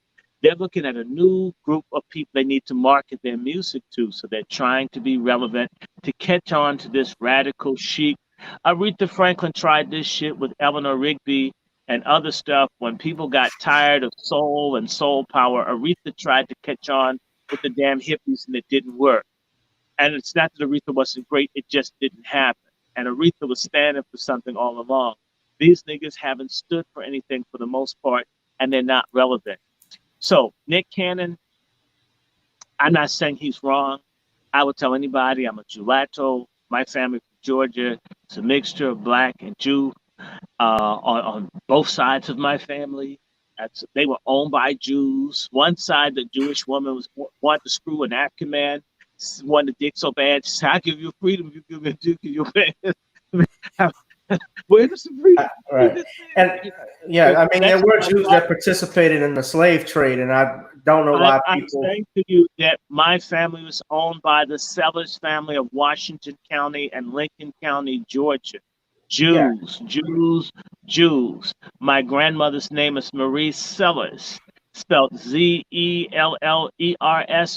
They're looking at a new group of people they need to market their music to. So they're trying to be relevant. to catch on to this radical chic. Aretha Franklin tried this shit with Eleanor Rigby and other stuff. When people got tired of soul and soul power, Aretha tried to catch on with the damn hippies and it didn't work. And it's not that Aretha wasn't great, it just didn't happen. And Aretha was standing for something all along. These niggas haven't stood for anything for the most part, and they're not relevant. So, Nick Cannon, I'm not saying he's wrong. I would tell anybody I'm a Gelato. My family from Georgia. It's a mixture of black and Jew on both sides of my family. They were owned by Jews. One side, the Jewish woman wanted to screw an African man, wanted to dick so bad. She said, "I'll give you freedom. You give me a dick in your pants." Where does the freedom? Right. And yeah, I mean, there were Jews that participated in the slave trade, and I don't know why I'm people. saying to you that my family was owned by the Sellers family of Washington County and Lincoln County, Georgia. Yeah. Jews. My grandmother's name is Marie Sellers, spelled Zellers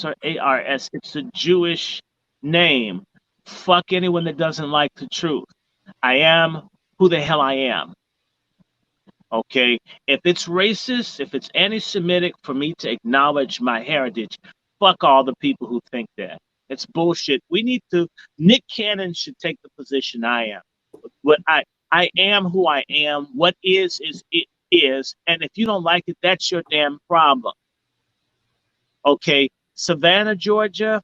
or ARS. It's a Jewish name. Fuck anyone that doesn't like the truth. I am who the hell I am. Okay, if it's racist, if it's anti-Semitic for me to acknowledge my heritage, fuck all the people who think that. It's bullshit. We need to. Nick Cannon should take the position I am. What I am who I am. What is it is, and if you don't like it, that's your damn problem. Okay, Savannah, Georgia,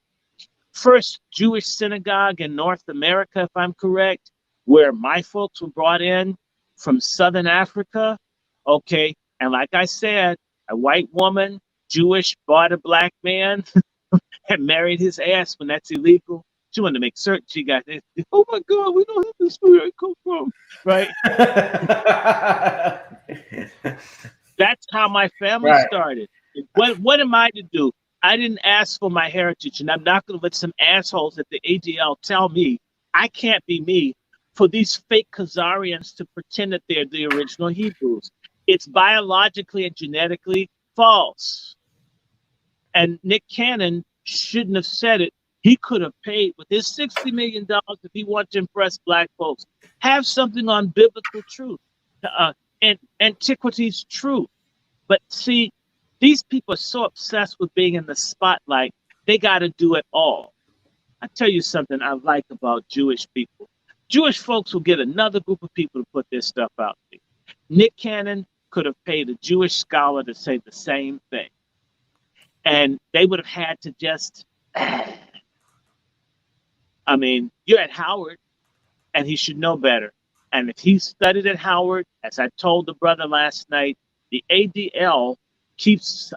first Jewish synagogue in North America, if I'm correct, where my folks were brought in from Southern Africa. Okay. And like I said, a white woman, Jewish, bought a black man and married his ass when that's illegal. She wanted to make certain she got this. Oh my God, we don't have this where it come from. Right. That's how my family started. What am I to do? I didn't ask for my heritage, and I'm not going to let some assholes at the ADL tell me I can't be me for these fake Khazarians to pretend that they're the original Hebrews. It's biologically and genetically false. And Nick Cannon shouldn't have said it. He could have paid with his $60 million if he wanted to impress black folks. Have something on biblical truth and antiquities truth. But see, these people are so obsessed with being in the spotlight, they got to do it all. I tell you something I like about Jewish people. Jewish folks will get another group of people to put their stuff out there. Nick Cannon could have paid a Jewish scholar to say the same thing. And they would have had to just, I mean, you're at Howard, and he should know better. And if he studied at Howard, as I told the brother last night, the ADL keeps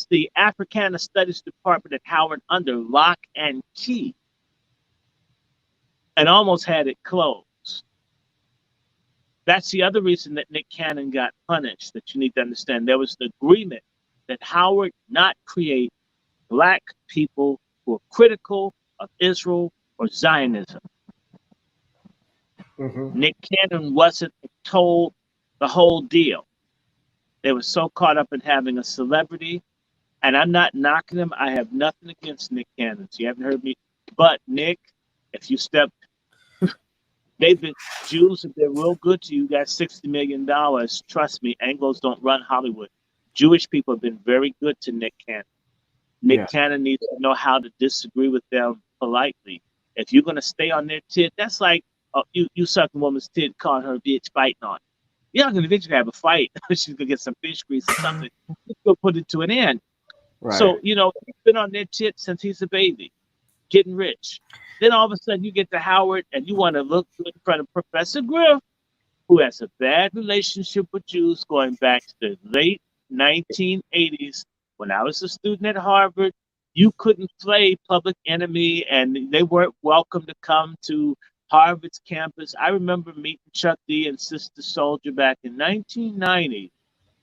the Africana Studies Department at Howard under lock and key, and almost had it closed. That's the other reason that Nick Cannon got punished, that you need to understand. There was an agreement that Howard not create black people who are critical of Israel or Zionism. Mm-hmm. Nick Cannon wasn't told the whole deal. They were so caught up in having a celebrity, and I'm not knocking him. I have nothing against Nick Cannon. So you haven't heard me. But Nick, if you step, Jews have been real good to you. Got $60 million. Trust me, Anglos don't run Hollywood. Jewish people have been very good to Nick Cannon. Nick Cannon needs to know how to disagree with them politely. If you're going to stay on their tit, that's like you sucking a woman's tit, calling her a bitch, biting on it. You're not going to eventually have a fight. She's going to get some fish grease or something. Just go put it to an end. Right. So, he's been on their tit since he's a baby, getting rich. Then all of a sudden you get to Howard and you want to look good in front of Professor Griff, who has a bad relationship with Jews going back to the late 1980s. When I was a student at Harvard, you couldn't play Public Enemy, and they weren't welcome to come to Harvard's campus. I remember meeting Chuck D and Sister Soldier back in 1990.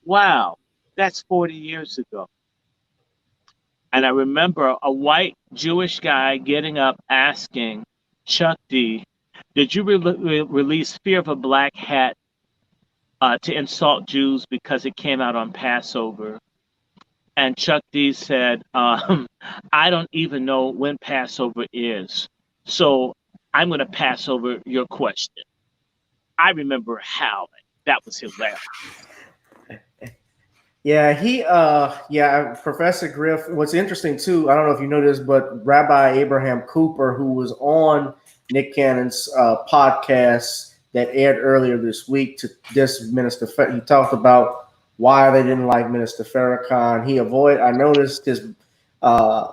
Wow, that's 40 years ago. And I remember a white Jewish guy getting up asking Chuck D, did you release Fear of a Black Hat to insult Jews because it came out on Passover? And Chuck D said, I don't even know when Passover is. So I'm going to pass over your question. I remember howling. That was hilarious. Yeah, Professor Griff. What's interesting too, I don't know if you know this, but Rabbi Abraham Cooper, who was on Nick Cannon's podcast that aired earlier this week to this Minister, he talked about why they didn't like Minister Farrakhan. I noticed uh,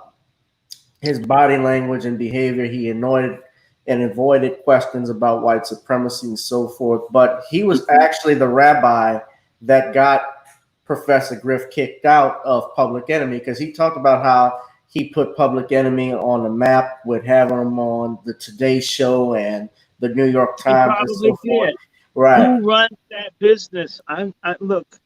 his body language and behavior. He annoyed and avoided questions about white supremacy and so forth. But he was actually the rabbi that got Professor Griff kicked out of Public Enemy because he talked about how he put Public Enemy on the map with having him on the Today Show and the New York He Times and probably so forth. did. Right. Who runs that business? Look,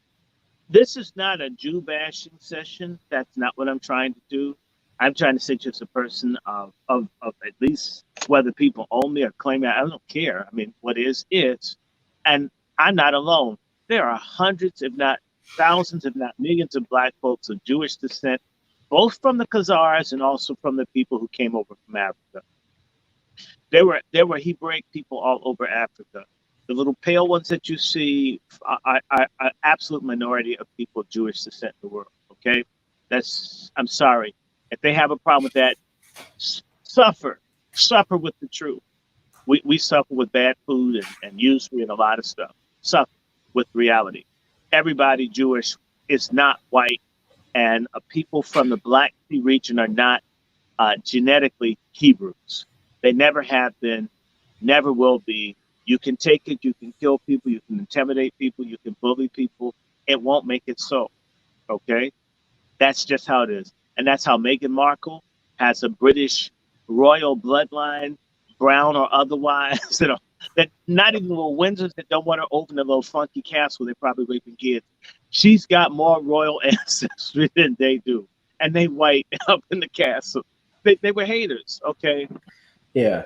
this is not a Jew bashing session. That's not what I'm trying to do. I'm trying to say just a person of at least whether people own me or claim me. I don't care. I mean, what is. And I'm not alone. There are hundreds, if not thousands, if not millions of black folks of Jewish descent, both from the Khazars and also from the people who came over from Africa. There were Hebraic people all over Africa. The little pale ones that you see are absolute minority of people of Jewish descent in the world. Okay, I'm sorry if they have a problem with that. Suffer with the truth. We suffer with bad food and usury and a lot of stuff. Suffer with reality. Everybody Jewish is not white, and people from the Black Sea region are not genetically Hebrews. They never have been, never will be. You can take it, you can kill people, you can intimidate people, you can bully people. It won't make it so. Okay? That's just how it is. And that's how Meghan Markle has a British royal bloodline, brown or otherwise, that not even little Windsors that don't want her open a little funky castle, they're probably raping kids. She's got more royal ancestry than they do. And they white up in the castle. They were haters, okay? Yeah.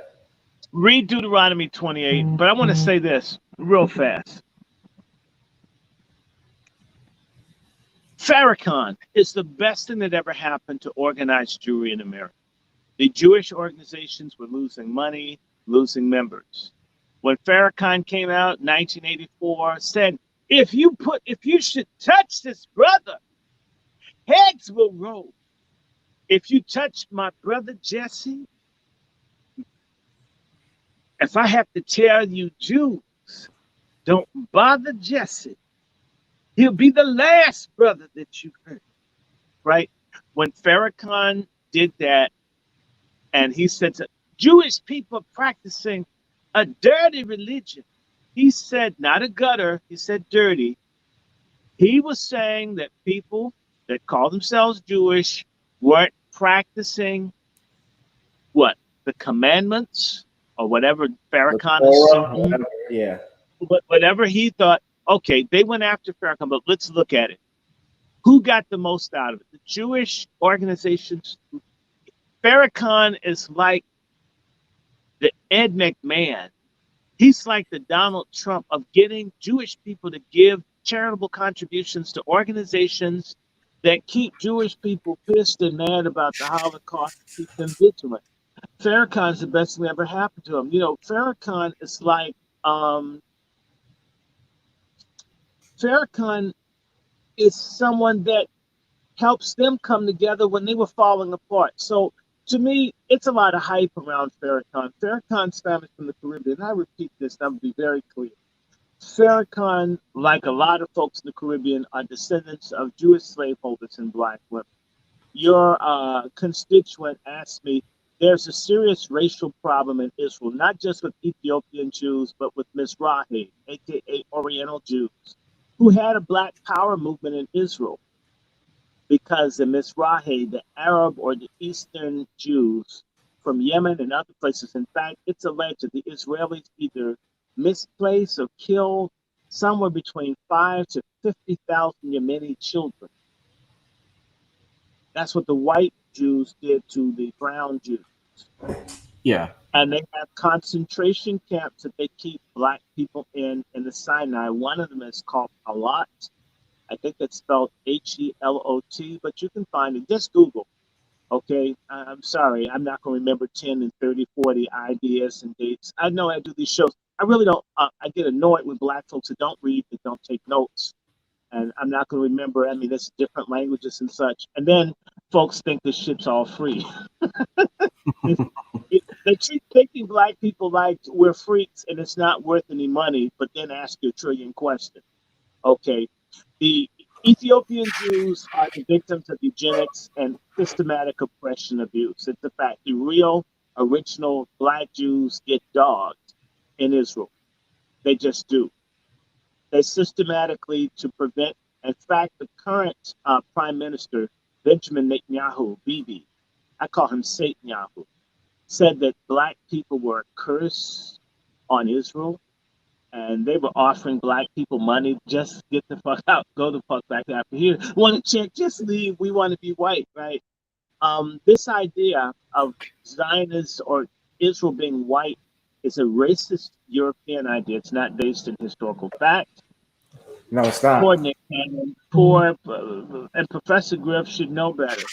Read Deuteronomy 28, but I want to say this real fast. Farrakhan is the best thing that ever happened to organized Jewry in America. The Jewish organizations were losing money, losing members. When Farrakhan came out in 1984, said, if you should touch this brother, heads will roll. If you touch my brother Jesse, if I have to tell you Jews, don't bother Jesse. He'll be the last brother that you hurt. Right? When Farrakhan did that, and he said to Jewish people practicing a dirty religion, he said, not a gutter, he said dirty. He was saying that people that call themselves Jewish weren't practicing what? The commandments or whatever Farrakhan assumed. Yeah. But whatever he thought, okay, they went after Farrakhan, but let's look at it. Who got the most out of it? The Jewish organizations. Farrakhan is like the Ed McMahon. He's like the Donald Trump of getting Jewish people to give charitable contributions to organizations that keep Jewish people pissed and mad about the Holocaust, keep them vigilant. Farrakhan's the best thing that ever happened to him. You know, Farrakhan is like Farrakhan is someone that helps them come together when they were falling apart. So to me, it's a lot of hype around Farrakhan. Farrakhan's family from the Caribbean. I repeat this, and I'll be very clear. Farrakhan, like a lot of folks in the Caribbean, are descendants of Jewish slaveholders and black women. Your constituent asked me, there's a serious racial problem in Israel, not just with Ethiopian Jews, but with Mizrahi, aka Oriental Jews, who had a black power movement in Israel. Because the Mizrahi, the Arab or the Eastern Jews from Yemen and other places, in fact, it's alleged that the Israelis either misplaced or killed somewhere between 5 to 50,000 Yemeni children. That's what the white Jews did to the brown Jews. Yeah. And they have concentration camps that they keep black people in the Sinai. One of them is called Halot. I think it's spelled Helot, but you can find it. Just Google Okay, I'm sorry, I'm not going to remember 10 and 30, 40 ideas and dates. I know I do these shows. I really don't. I get annoyed with black folks that don't read, that don't take notes, and I'm not going to remember. I mean, it's different languages and such. And then folks think this shit's all free. They treat thinking black people like we're freaks and it's not worth any money, but then ask you a trillion questions. Okay, the Ethiopian Jews are the victims of eugenics and systematic oppression abuse. It's a fact. The real, original black Jews get dogged in Israel. They just do. They systematically, to prevent, in fact, the current prime minister, Benjamin Netanyahu, Bibi, I call him Satanyahu, said that black people were a curse on Israel, and they were offering black people money. Just get the fuck out, go the fuck back after here. Want to check? Just leave. We want to be white, right? This idea of Zionists or Israel being white is a racist European idea. It's not based in historical fact. No, it's Poor not. Nick Cannon, poor, and Professor Griff should know better.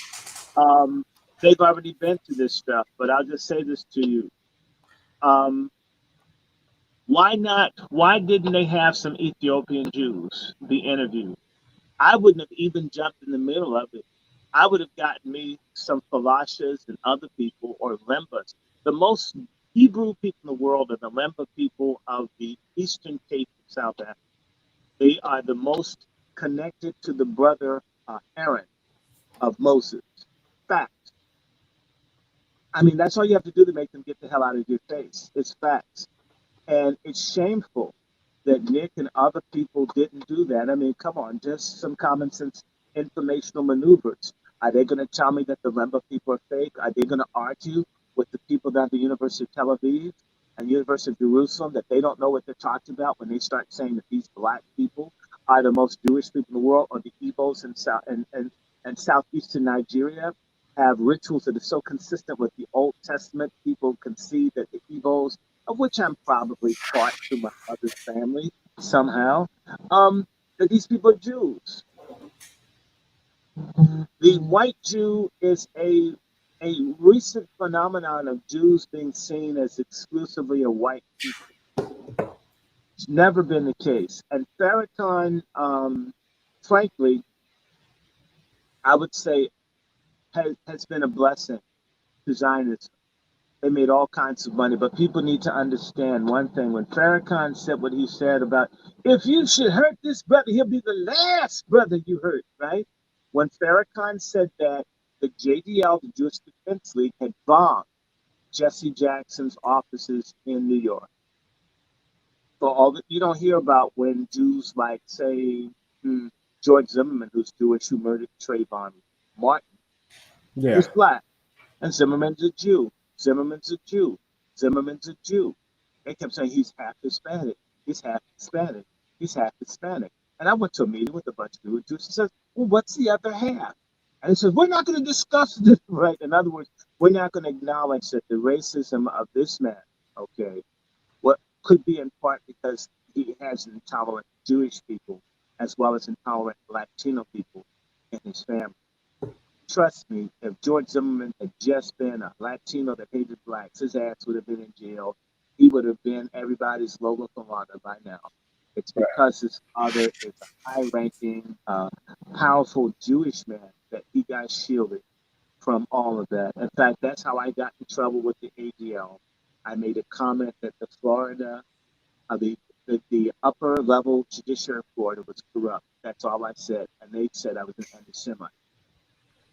Um, they've already been through this stuff, but I'll just say this to you. Um, why not? Why didn't they have some Ethiopian Jews be interviewed? I wouldn't have even jumped in the middle of it. I would have gotten me some Falashas and other people or Lembas. The most Hebrew people in the world are the Lemba people of the Eastern Cape of South Africa. They are the most connected to the brother Aaron of Moses. Fact. I mean, that's all you have to do to make them get the hell out of your face. It's facts. And it's shameful that Nick and other people didn't do that. I mean, come on, just some common sense informational maneuvers. Are they going to tell me that the Lemba people are fake? Are they going to argue with the people down at the University of Tel Aviv and University of Jerusalem that they don't know what they're talking about when they start saying that these black people are the most Jewish people in the world, or the Igbos in and southeastern Nigeria have rituals that are so consistent with the Old Testament? People can see that the Igbos, of which I'm probably part through my mother's family somehow, that these people are Jews. The white Jew is a recent phenomenon of Jews being seen as exclusively a white people. It's never been the case. And Farrakhan, frankly, I would say has been a blessing to Zionism. They made all kinds of money, but people need to understand one thing. When Farrakhan said what he said about, if you should hurt this brother, he'll be the last brother you hurt, right? When Farrakhan said that, the JDL, the Jewish Defense League, had bombed Jesse Jackson's offices in New York. So all that you don't hear about when Jews like, say, George Zimmerman, who's Jewish, who murdered Trayvon Martin, Yeah. who's black, and Zimmerman's a Jew. Zimmerman's a Jew. Zimmerman's a Jew. They kept saying he's half Hispanic. He's half Hispanic. He's half Hispanic. And I went to a meeting with a bunch of Jews. He says, well, what's the other half? And he says, we're not going to discuss this, right? In other words, we're not going to acknowledge that the racism of this man, okay, what could be in part because he has intolerant Jewish people as well as intolerant Latino people in his family. Trust me, if George Zimmerman had just been a Latino that hated blacks, his ass would have been in jail. He would have been everybody's Lola Falana by now. It's because his father is a high-ranking, powerful Jewish man that he got shielded from all of that. In fact, that's how I got in trouble with the ADL. I made a comment that the Florida, the upper level judiciary of Florida was corrupt. That's all I said. And they said I was an anti-Semite.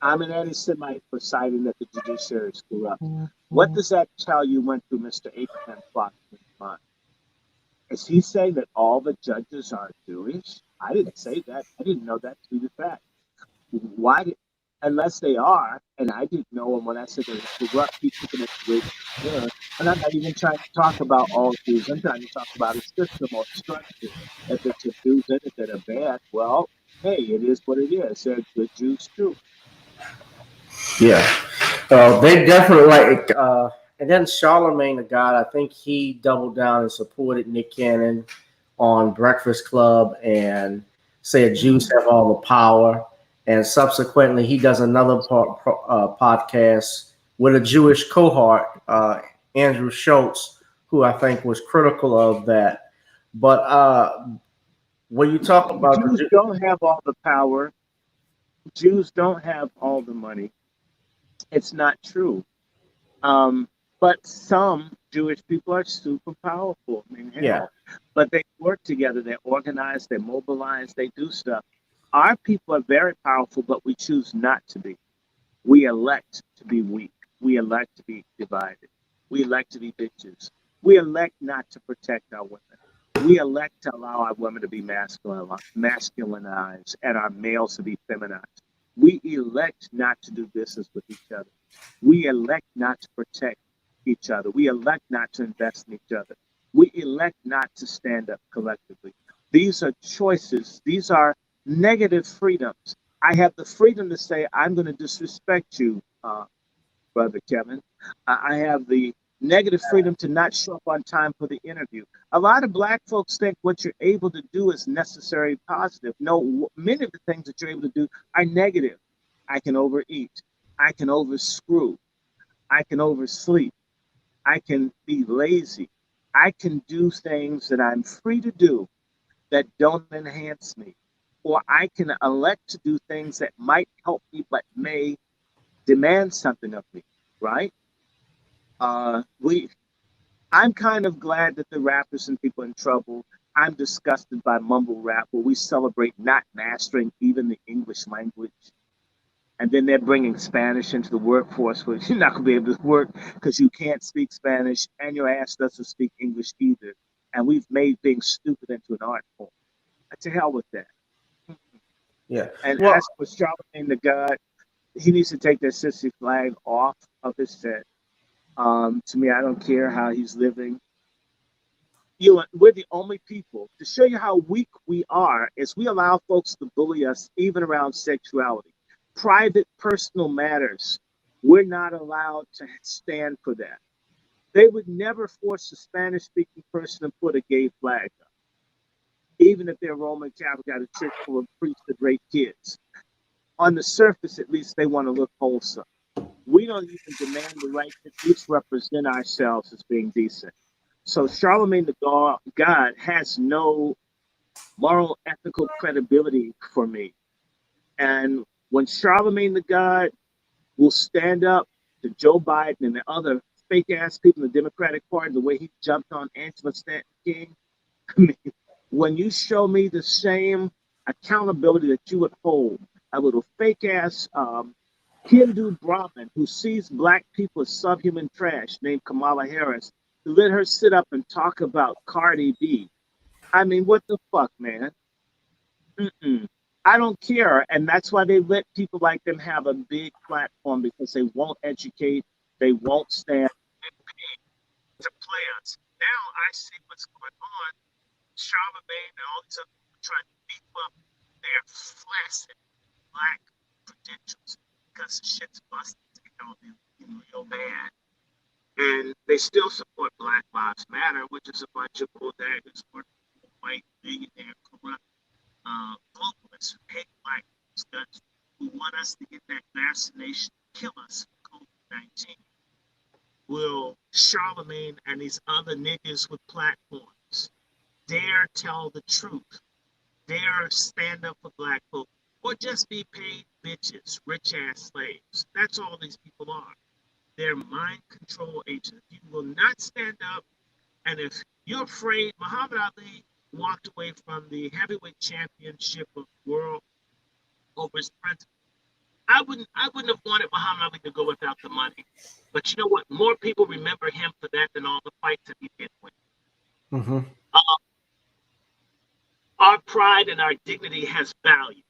I'm an anti-Semite for citing that the judiciary is corrupt. What does that tell you went through Mr. Abraham Klotzman's mind? Is he saying that all the judges are Jewish? I didn't say that. I didn't know that to be the fact. Why did, unless they are, and I didn't know them when I said they were corrupt, he took it as the way they were. And I'm not even trying to talk about all Jews. I'm trying to talk about a system or structure. If it's a Jews in it that are bad, well, hey, it is what it is. They're good Jews too. Yeah. They definitely like, and then Charlemagne the God, I think he doubled down and supported Nick Cannon on Breakfast Club and said Jews have all the power. and subsequently he does another podcast with a Jewish cohort, Andrew Schultz, who I think was critical of that. But when you talk about Jews don't have all the power. Jews don't have all the money. It's not true. Um, but some Jewish people are super powerful. I mean, yeah, hell. But they work together. They're organized. They're mobilized. They do stuff. Our people are very powerful, but we choose not to be. We elect to be weak. We elect to be divided. We elect to be bitches. We elect not to protect our women. We elect to allow our women to be masculinized and our males to be feminized. We elect not to do business with each other. We elect not to protect each other. We elect not to invest in each other. We elect not to stand up collectively. These are choices. These are negative freedoms. I have the freedom to say, I'm going to disrespect you, Brother Kevin. I have the negative freedom to not show up on time for the interview. A lot of Black folks think what you're able to do is necessary positive. No, many of the things that you're able to do are negative. I can overeat. I can overscrew. I can oversleep. I can be lazy. I can do things that I'm free to do that don't enhance me. Or I can elect to do things that might help me but may demand something of me, right? We I'm kind of glad that the rappers and people in trouble. I'm disgusted by mumble rap where we celebrate not mastering even the English language. And then they're bringing Spanish into the workforce where you're not going to be able to work because you can't speak Spanish and your ass doesn't speak English either. And we've made being stupid into an art form. To hell with that. yeah. And Well, as for Charlemagne the God, he needs to take that sissy flag off of his set. To me, I don't care how he's living. We're the only people to show you how weak we are is we allow folks to bully us even around sexuality, private, personal matters. We're not allowed to stand for that. They would never force a Spanish speaking person to put a gay flag up, even if they're Roman Catholic, got a church full of priests that rape kids. On the surface, at least, they want to look wholesome. We don't even demand the right to misrepresent ourselves as being decent. So Charlemagne the God has no moral, ethical credibility for me. And when Charlemagne the God will stand up to Joe Biden and the other fake ass people in the Democratic Party, the way he jumped on Angela Stanton King, I mean, when you show me the same accountability that you would hold a little fake ass Hindu Brahmin who sees black people as subhuman trash named Kamala Harris, to let her sit up and talk about Cardi B. I mean, what the fuck, man? Mm-mm. I don't care. And that's why they let people like them have a big platform because they won't educate, they won't stand to play us. Now I see what's going on. Charlemagne and all these other people trying to beef up their flaccid black credentials because the shit's busted to hell in real bad. And they still support Black Lives Matter, which is a bunch of bulldaggers or white billionaire corrupt globalists who hate black people's guts, who want us to get that vaccination to kill us from COVID-19. Will Charlemagne and these other niggas with platforms dare tell the truth, dare stand up for black folk, or just be paid bitches, rich ass slaves? That's all these people are. They're mind control agents. You will not stand up, and if you're afraid, Muhammad Ali walked away from the heavyweight championship of the world over his principle. I wouldn't have wanted Muhammad Ali to go without the money. But you know what? More people remember him for that than all the fights that he did win. mm-hmm. Uh, our pride and our dignity has value.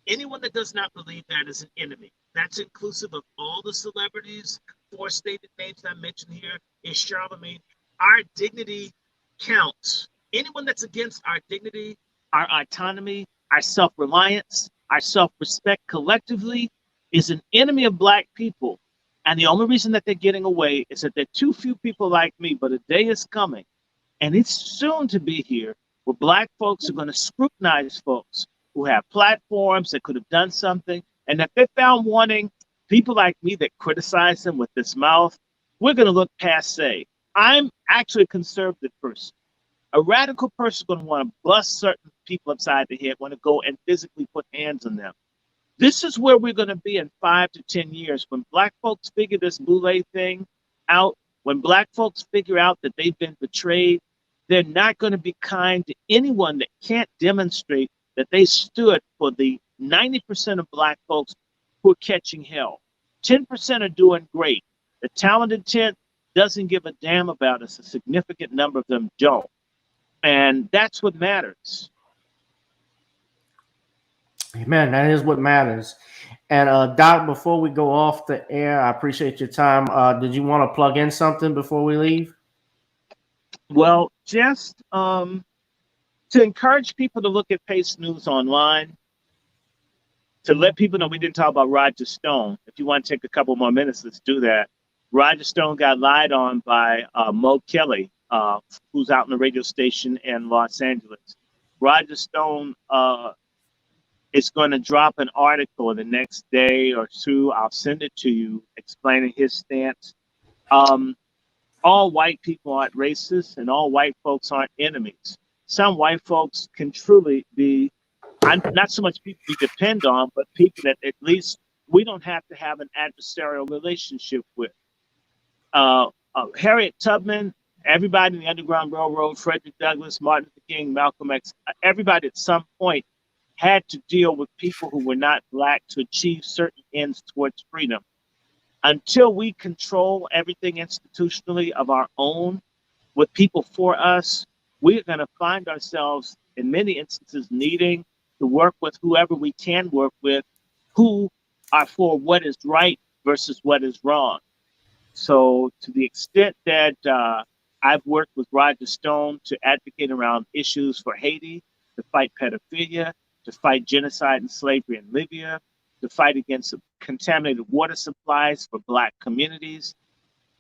Anyone that does not believe that is an enemy. That's inclusive of all the celebrities. Four stated names I mentioned here is Charlemagne. Our dignity counts. Anyone that's against our dignity, our autonomy, our self-reliance, our self-respect collectively is an enemy of black people. And the only reason that they're getting away is that there are too few people like me, but a day is coming, and it's soon to be here, where black folks are going to scrutinize folks who have platforms that could have done something. And if they found wanting people like me that criticize them with this mouth, we're going to look passe. I'm actually a conservative person. A radical person is going to want to bust certain people upside the head, want to go and physically put hands on them. This is where we're going to be in 5 to 10 years when Black folks figure this Boule thing out. When Black folks figure out that they've been betrayed, they're not going to be kind to anyone that can't demonstrate that they stood for the 90% of Black folks who are catching hell. 10% are doing great. The talented 10 doesn't give a damn about us. A significant number of them don't. And that's what matters. Amen. That is what matters. And Doc, before we go off the air, I appreciate your time. Did you want to plug in something before we leave? Well, just to encourage people to look at Pace News online, to let people know we didn't talk about Roger Stone. If you want to take a couple more minutes, let's do that. Roger Stone got lied on by Mo Kelly, who's out in the radio station in Los Angeles. Roger Stone is going to drop an article in the next day or two. I'll send it to you, explaining his stance. All white people aren't racist, and all white folks aren't enemies. Some white folks can truly be, not so much people we depend on, but people that at least we don't have to have an adversarial relationship with. Harriet Tubman, everybody in the Underground Railroad, Frederick Douglass, Martin Luther King, Malcolm X, everybody at some point had to deal with people who were not Black to achieve certain ends towards freedom. Until we control everything institutionally of our own with people for us, we're going to find ourselves in many instances needing to work with whoever we can work with, who are for what is right versus what is wrong. So to the extent that I've worked with Roger Stone to advocate around issues for Haiti, to fight pedophilia, to fight genocide and slavery in Libya, to fight against contaminated water supplies for Black communities,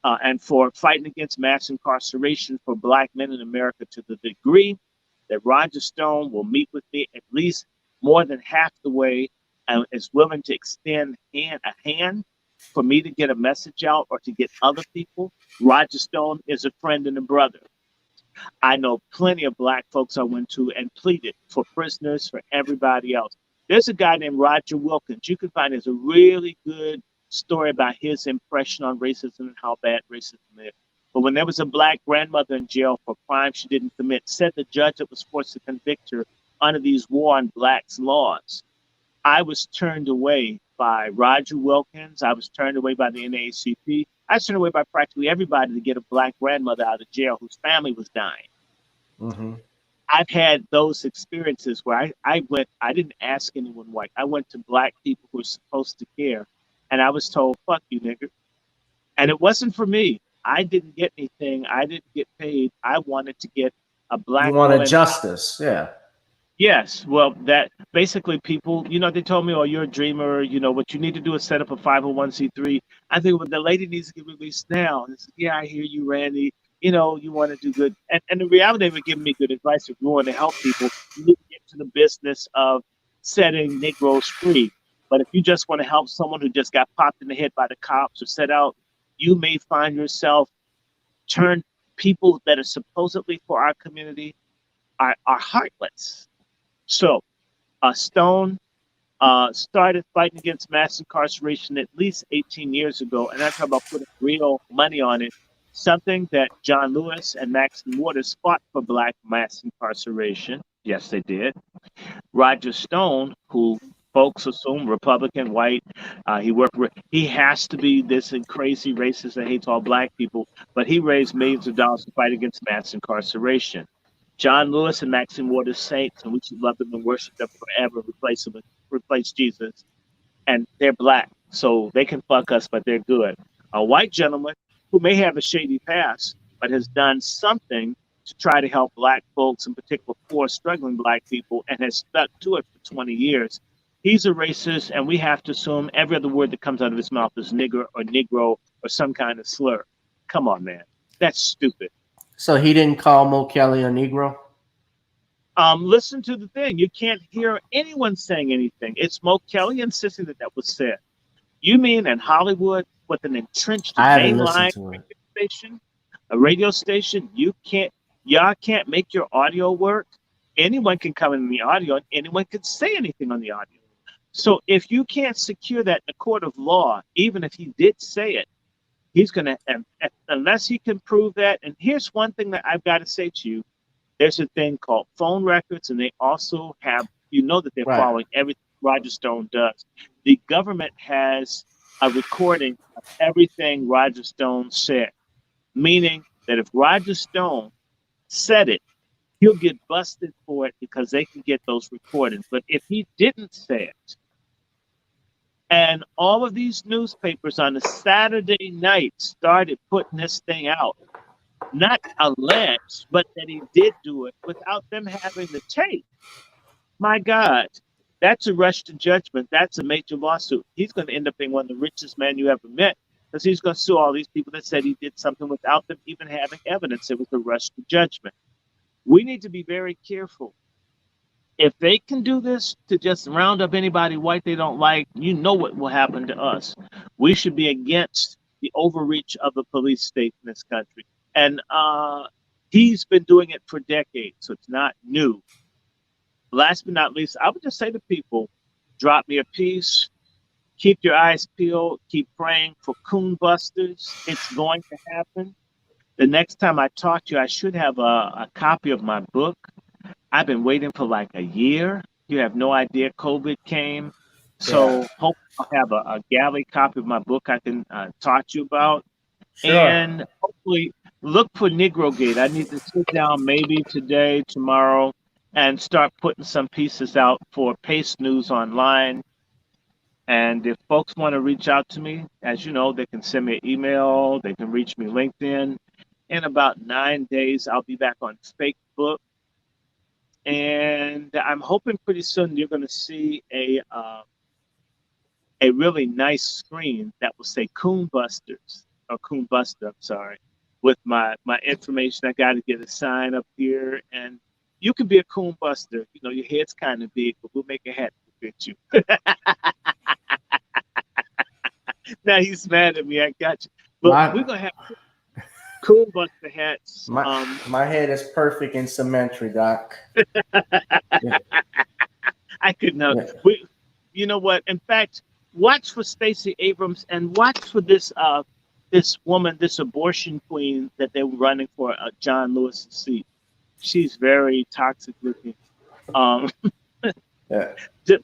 and for fighting against mass incarceration for Black men in America, to the degree that Roger Stone will meet with me at least more than half the way and is willing to extend a hand for me to get a message out or to get other people. Roger Stone is a friend and a brother. I know plenty of Black folks I went to and pleaded for prisoners, for everybody else. There's a guy named Roger Wilkins. You can find there's a really good story about his impression on racism and how bad racism is. But when there was a Black grandmother in jail for crime she didn't commit, said the judge that was forced to convict her under these War on Blacks laws, I was turned away by Roger Wilkins. I was turned away by the NAACP. I was turned away by practically everybody to get a Black grandmother out of jail whose family was dying. Mm-hmm. I've had those experiences where I didn't ask anyone white. I went to Black people who were supposed to care, and I was told, fuck you, nigger. And it wasn't for me. I didn't get anything. I didn't get paid. I wanted to get a Black You wanted woman. justice, yeah. Yes, well, that basically people, they told me, oh, you're a dreamer. What you need to do is set up a 501c3. I think, well, the lady needs to get released now. And I said, yeah, I hear you, Randy. You want to do good. And the reality, they were giving me good advice. If you want to help people, you need to get to the business of setting Negroes free. But if you just want to help someone who just got popped in the head by the cops or set out, you may find yourself turn people that are supposedly for our community are heartless. So Stone started fighting against mass incarceration at least 18 years ago. And I talk about putting real money on it, something that John Lewis and Maxine Waters fought for Black mass incarceration. Yes, they did. Roger Stone, who folks assume Republican, white, he has to be this crazy racist that hates all Black people, but he raised millions of dollars to fight against mass incarceration. John Lewis and Maxine Waters saints, and we should love them and worship them forever, replace Jesus. And they're Black, so they can fuck us, but they're good. A white gentleman who may have a shady past, but has done something to try to help Black folks, in particular poor, struggling Black people, and has stuck to it for 20 years. He's a racist, and we have to assume every other word that comes out of his mouth is nigger or Negro or some kind of slur. Come on, man. That's stupid. So he didn't call Mo Kelly a Negro? Listen to the thing. You can't hear anyone saying anything. It's Mo Kelly insisting that was said. You mean in Hollywood with an entrenched I haven't listened mainline to it. station, a radio station, y'all can't make your audio work. Anyone can come in the audio and anyone can say anything on the audio. So if you can't secure that in a court of law, even if he did say it, he's going to, unless he can prove that. And here's one thing that I've got to say to you. There's a thing called phone records, and they also have, that they're Right. following everything Roger Stone does. The government has a recording of everything Roger Stone said, meaning that if Roger Stone said it, he'll get busted for it because they can get those recordings. But if he didn't say it, and all of these newspapers on a Saturday night started putting this thing out, not alleged, but that he did do it without them having the tape. My God, that's a rush to judgment. That's a major lawsuit. He's going to end up being one of the richest men you ever met because he's going to sue all these people that said he did something without them even having evidence. It was a rush to judgment. We need to be very careful. If they can do this to just round up anybody white they don't like, you know what will happen to us. We should be against the overreach of the police state in this country. And he's been doing it for decades, so it's not new. Last but not least, I would just say to people, drop me a piece, keep your eyes peeled, keep praying for coon busters. It's going to happen. The next time I talk to you, I should have a copy of my book. I've been waiting for like a year. You have no idea COVID came. So Yeah. hope I'll have a galley copy of my book I can talk to you about. Sure. And hopefully look for Negro Gate. I need to sit down maybe today, tomorrow, and start putting some pieces out for Pace News Online. And if folks want to reach out to me, as you know, they can send me an email, they can reach me LinkedIn. In about 9 days, I'll be back on Facebook. And I'm hoping pretty soon you're going to see a really nice screen that will say Coon Busters or Coon Buster, I'm sorry, with my information. I got to get a sign up here, and you can be a Coon Buster. Your head's kind of big, but we'll make a hat to fit you. Now he's mad at me. I got you. But we're going to have Coon Buster hats. My head is perfect in symmetry, Doc. Yeah. I could know. Yeah. You know what? In fact, watch for Stacey Abrams and watch for this woman, this abortion queen that they were running for John Lewis' seat. She's very toxic looking. Yeah.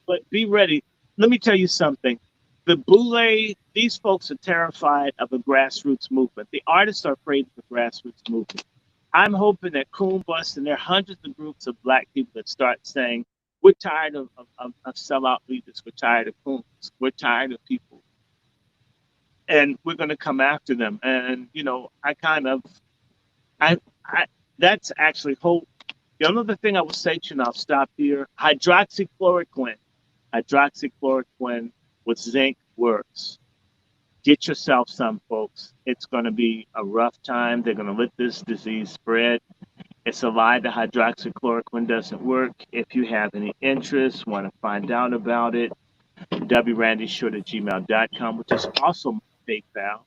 But be ready. Let me tell you something. The Boule, these folks are terrified of a grassroots movement. The artists are afraid of the grassroots movement. I'm hoping that Coon Bust, and there are hundreds of groups of Black people that start saying, we're tired of sellout leaders. We're tired of coons. We're tired of people. And we're going to come after them. And, that's actually hope. The other thing I will say to you, and I'll stop here, hydroxychloroquine with zinc works. Get yourself some, folks. It's going to be a rough time. They're going to let this disease spread. It's a lie that hydroxychloroquine doesn't work. If you have any interest, want to find out about it, wrandysshort@gmail.com, which is also PayPal.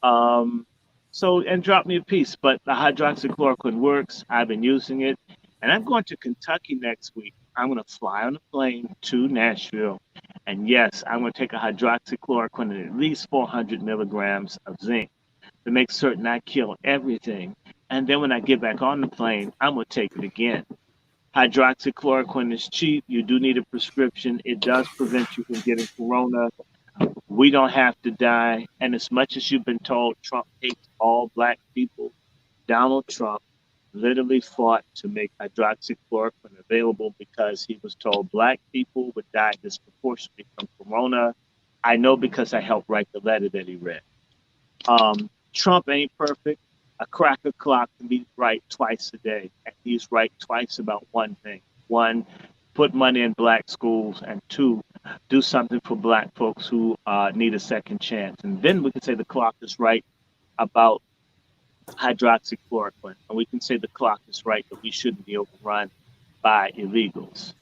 And drop me a piece. But the hydroxychloroquine works. I've been using it. And I'm going to Kentucky next week. I'm going to fly on a plane to Nashville. And yes, I'm going to take a hydroxychloroquine and at least 400 milligrams of zinc to make certain I kill everything. And then when I get back on the plane, I'm going to take it again. Hydroxychloroquine is cheap. You do need a prescription. It does prevent you from getting corona. We don't have to die. And as much as you've been told Trump hates all Black people, Donald Trump literally fought to make hydroxychloroquine available because he was told Black people would die disproportionately from corona. I know because I helped write the letter that he read. Trump ain't perfect. A cracker clock can be right twice a day, and he's right twice about one thing. One, put money in Black schools, and two, do something for Black folks who need a second chance. And then we can say the clock is right about hydroxychloroquine, and we can say the clock is right that we shouldn't be overrun by illegals.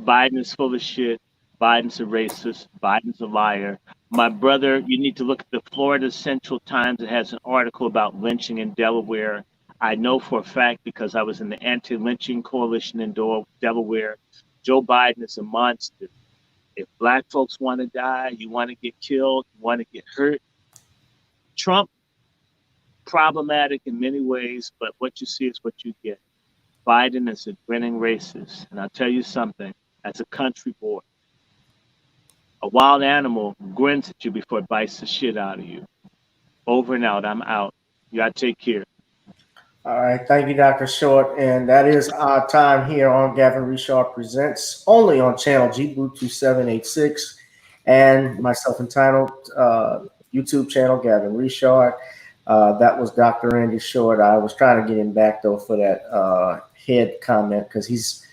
Biden is full of shit. Biden's a racist. Biden's a liar. My brother, you need to look at the Florida Central Times. It has an article about lynching in Delaware. I know for a fact because I was in the anti-lynching coalition in Delaware. Joe Biden is a monster. If black folks want to die, you want to get killed, you want to get hurt. Trump, problematic in many ways, but what you see is what you get. Biden is a grinning racist. And I'll tell you something, as a country boy, a wild animal grins at you before it bites the shit out of you. Over and out. I'm out. Y'all take care. All right, thank you, Dr. Short. And that is our time here on Gavin Richard Presents, only on channel GBoo2786 and myself entitled YouTube channel, Gavin Richard. That was Dr. Randy Short. I was trying to get him back, though, for that head comment because he's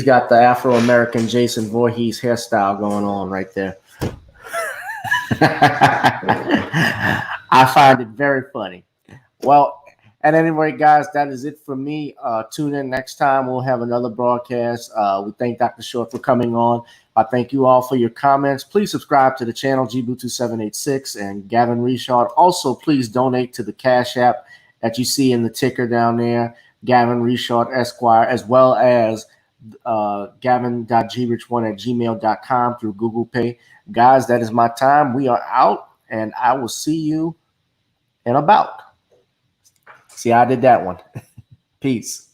got the Afro-American Jason Voorhees hairstyle going on right there. I find it very funny. Well, at any rate, guys, that is it for me. Tune in next time. We'll have another broadcast. We thank Dr. Short for coming on. I thank you all for your comments. Please subscribe to the channel, GBoo2786 and Gavin Richard. Also, please donate to the Cash App that you see in the ticker down there, Gavin Richard Esquire, as well as gavin.grich1@gmail.com through Google Pay. Guys, that is my time. We are out, and I will see you in about. See, I did that one. Peace.